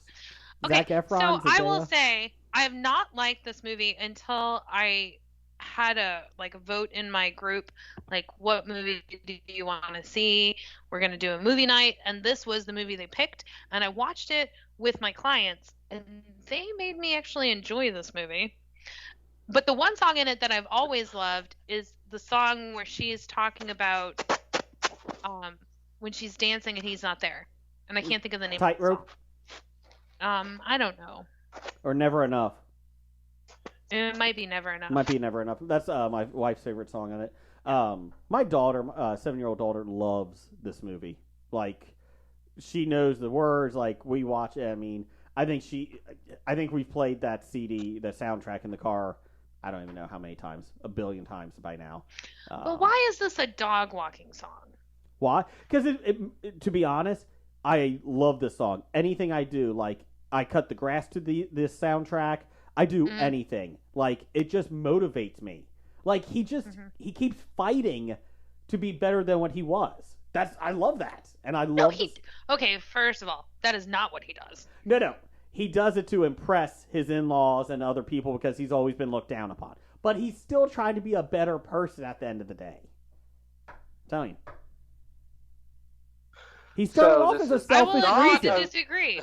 Okay, Zac Efron, so I Zendaya. will say I have not liked this movie until I had a vote in my group, like, what movie do you want to see? We're gonna do a movie night, and this was the movie they picked, and I watched it with my clients, and they made me actually enjoy this movie. But the one song in it that I've always loved is the song where she is talking about when she's dancing and he's not there, and I can't think of the name. Tightrope? I don't know. Or Never Enough. It might be Never Enough. Might be Never Enough. That's my wife's favorite song on it. My daughter, 7-year-old daughter, loves this movie. Like, she knows the words. Like, we watch it. I mean, I think we've played that CD, the soundtrack in the car. I don't even know how many times. A billion times by now. Well, why is this a dog walking song? Why? Because to be honest, I love this song. Anything I do, like, I cut the grass to this soundtrack. I do anything. Like, it just motivates me. Like, he keeps fighting to be better than what he was. I love that. And I love Okay, first of all, that is not what he does. No. He does it to impress his in-laws and other people because he's always been looked down upon. But he's still trying to be a better person at the end of the day. I'm telling you. He started off as a selfish I will agree reason. to disagree.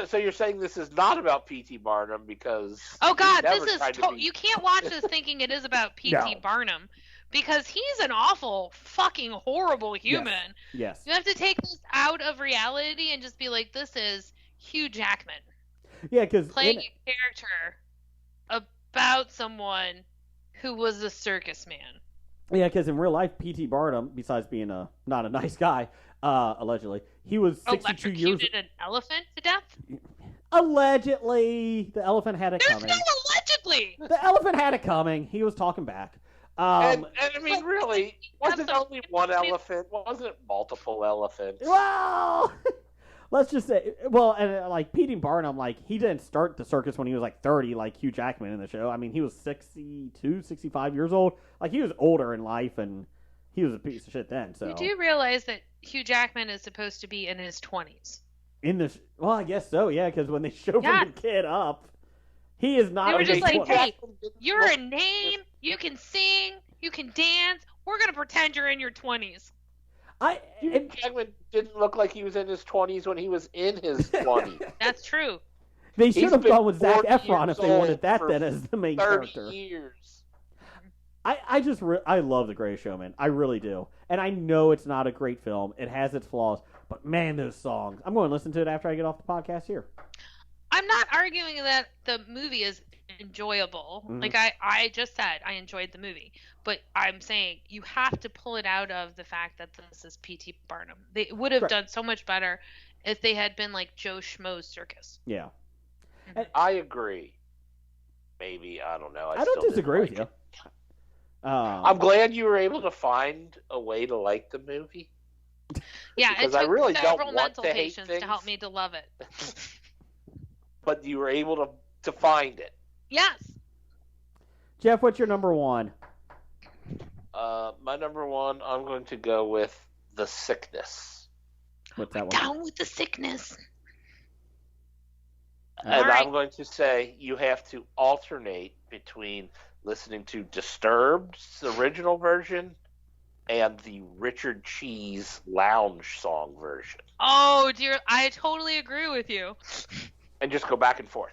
So you're saying this is not about P.T. Barnum because... Oh, God, this is... You can't watch this thinking it is about P.T. Barnum because he's an awful, fucking horrible human. Yes. You have to take this out of reality and just be like, this is Hugh Jackman. Yeah, because... Playing a character about someone who was a circus man. Yeah, because in real life, P.T. Barnum, besides being not a nice guy, allegedly, he was 62 years... Electrocuted an elephant to death? Allegedly. The elephant had it coming. There's no allegedly! The elephant had it coming. He was talking back. And I mean, really, wasn't only one elephant? Wasn't it multiple elephants? Well, let's just say, and like P.T. Barnum, like, he didn't start the circus when he was like 30, like Hugh Jackman in the show. I mean, he was 62, 65 years old. Like, he was older in life, and he was a piece of shit then. So you do realize that Hugh Jackman is supposed to be in his 20s. Well, I guess so, yeah, because when they show the kid up, he is not. They were just like, 20. hey, you're a name, you can sing, you can dance. We're gonna pretend you're in your 20s. Hugh Jackman didn't look like he was in his 20s when he was in his 20s. That's true. They should have gone with Zac 40 Efron if they years wanted that old then as the main 30 character. years. I love The Greatest Showman. I really do. And I know it's not a great film. It has its flaws. But man, those songs. I'm going to listen to it after I get off the podcast here. I'm not arguing that the movie is enjoyable. Mm-hmm. Like I just said, I enjoyed the movie. But I'm saying you have to pull it out of the fact that this is P.T. Barnum. They would have done so much better if they had been like Joe Schmo's Circus. Yeah. I agree. Maybe, I don't know. I don't disagree with you. I'm glad you were able to find a way to like the movie. Yeah, because it took I really several don't mental want to hate patience things, to help me to love it. But you were able to find it. Yes. Jeff, what's your number one? My number one, I'm going to go with The Sickness. What's that one? Down with the sickness. And All right. I'm going to say you have to alternate between listening to Disturbed's original version and the Richard Cheese lounge song version. Oh, dear. I totally agree with you. And just go back and forth.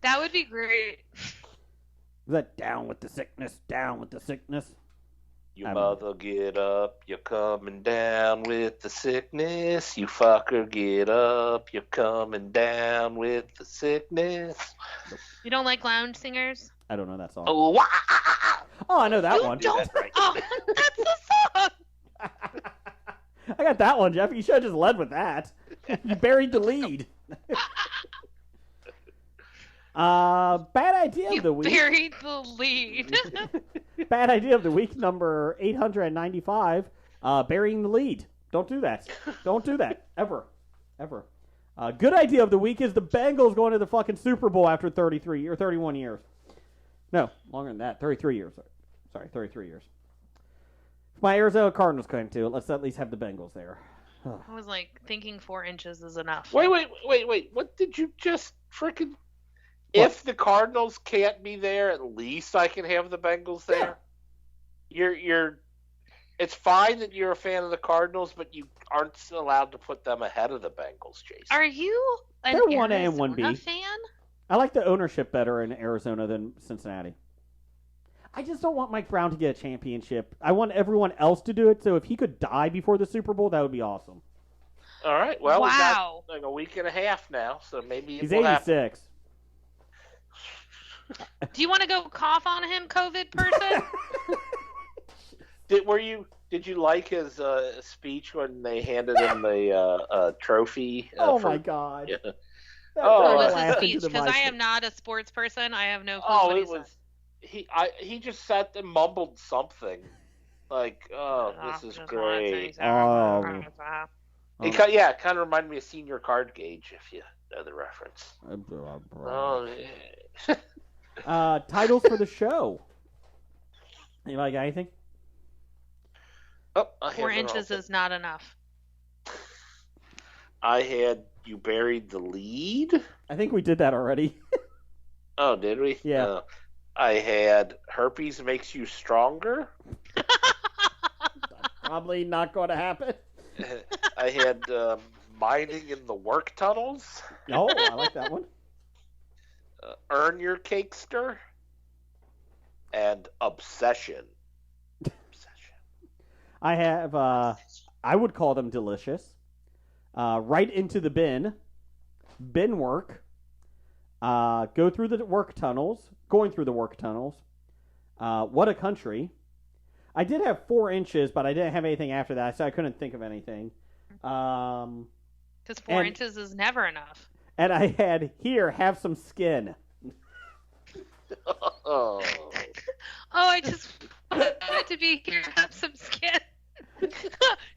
That would be great. Is that down with the sickness, down with the sickness? You I don't know. mother, get up, you're coming down with the sickness. You fucker, get up, you're coming down with the sickness. You don't like lounge singers? I don't know that song. Oh, wah! Oh, I know that You one. don't. That's right. Oh, that's the song. I got that one, Jeff. You should have just led with that. You buried the lead. Bad idea of the week. Buried the lead. Bad idea of the week, number 895. Burying the lead. Don't do that. Don't do that. Ever. Ever. Good idea of the week is the Bengals going to the fucking Super Bowl after 33 or 31 years. No, longer than that. 33 years. Sorry, 33 years. If my Arizona Cardinals came to it, let's at least have the Bengals there. I was like thinking 4 inches is enough. Wait. What did you just freaking... What? If the Cardinals can't be there, at least I can have the Bengals there. You're. It's fine that you're a fan of the Cardinals, but you aren't allowed to put them ahead of the Bengals, Jason. Are you an They're 1A and Arizona 1B. fan? I like the ownership better in Arizona than Cincinnati. I just don't want Mike Brown to get a championship. I want everyone else to do it, so if he could die before the Super Bowl, that would be awesome. All right. Well, we Wow. got like a week and a half now, so maybe He's it will happen. 86. Do you want to go cough on him, COVID person? Did you like his speech when they handed him the trophy? Oh for- my God. Yeah. That Oh, guy What was laughed his into speech? the Because mic. I am not a sports person. I have no clue Oh, what he it said. was he just sat and mumbled something like, "Oh, this is great." Oh. It kind of reminded me of Senior Card Gauge, if you know the reference. Oh, yeah. Titles for the show. Anybody got anything? Oh, I 4 have it inches all. is not enough. I had You Buried the Lead. I think we did that already. Oh, did we? Yeah. I had Herpes Makes You Stronger. Probably not going to happen. I had Mining in the Work Tunnels. Oh, I like that one. Earn Your Cakester. And Obsession. I have, I would call them delicious. Right into the bin. Bin work. Go through the work tunnels. Going through the work tunnels. What a country. I did have 4 inches, but I didn't have anything after that, so I couldn't think of anything. Because 4 And- inches is never enough. And I had here, have some skin. Oh. Oh, I just wanted it to be here, have some skin.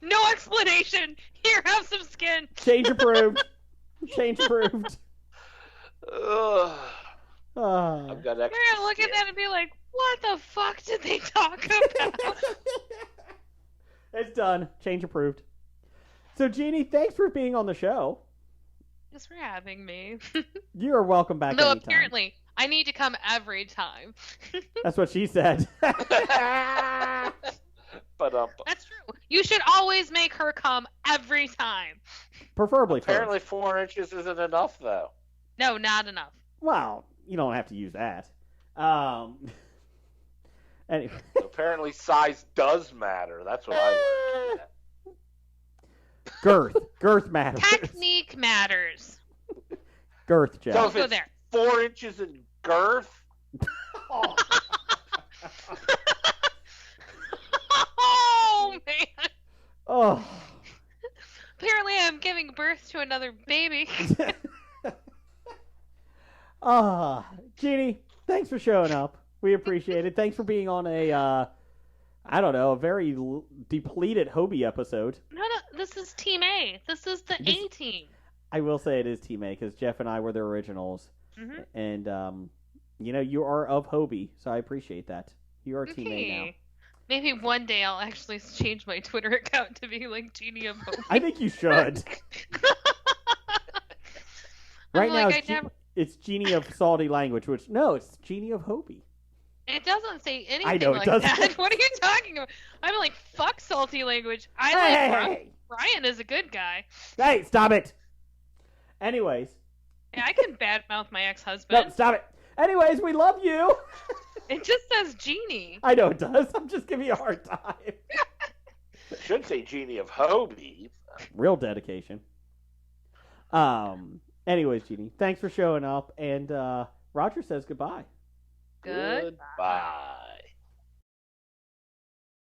No explanation. Here, have some skin. Change approved. Change approved. Ugh. Ah. I've got You're extra gonna look at skin. that and be like, what the fuck did they talk about? It's done. Change approved. So, Jeannie, thanks for being on the show. Thanks for having me. You are welcome back No, anytime. apparently, I need to come every time. That's what she said. But That's true. You should always make her come every time. Preferably apparently first. 4 inches isn't enough, though. No, not enough. Well, you don't have to use that. Anyway. Apparently size does matter. That's what I learned. Girth. Girth matters. Technique matters. Girth, Jeff. So Let's if go it's there. 4 inches in girth, Oh, man. Oh. Apparently, I'm giving birth to another baby. Jeannie, thanks for showing up. We appreciate it. Thanks for being on a, I don't know, a very depleted Hobie episode. No, this is Team A. This is the This- A team. I will say it is Team A because Jeff and I were the originals. Mhm. And, you are of Hobie, so I appreciate that. You are Team A now. Okay. Maybe one day I'll actually change my Twitter account to be like Genie of Hope. I think you should. Right now, like, It's Genie of Salty Language, which, no, it's Genie of Hobie. It doesn't say anything I know, it like doesn't. that. What are you talking about? I'm like, fuck salty language. I Hey! Brian is a good guy. Hey, stop it! Anyways. Yeah, I can badmouth my ex-husband. No, stop it! Anyways, we love you! It just says Genie. I know it does. I'm just giving you a hard time. It should say Genie of Hobie. Real dedication. Anyways, Genie, thanks for showing up, and Roger says goodbye. Good. Goodbye.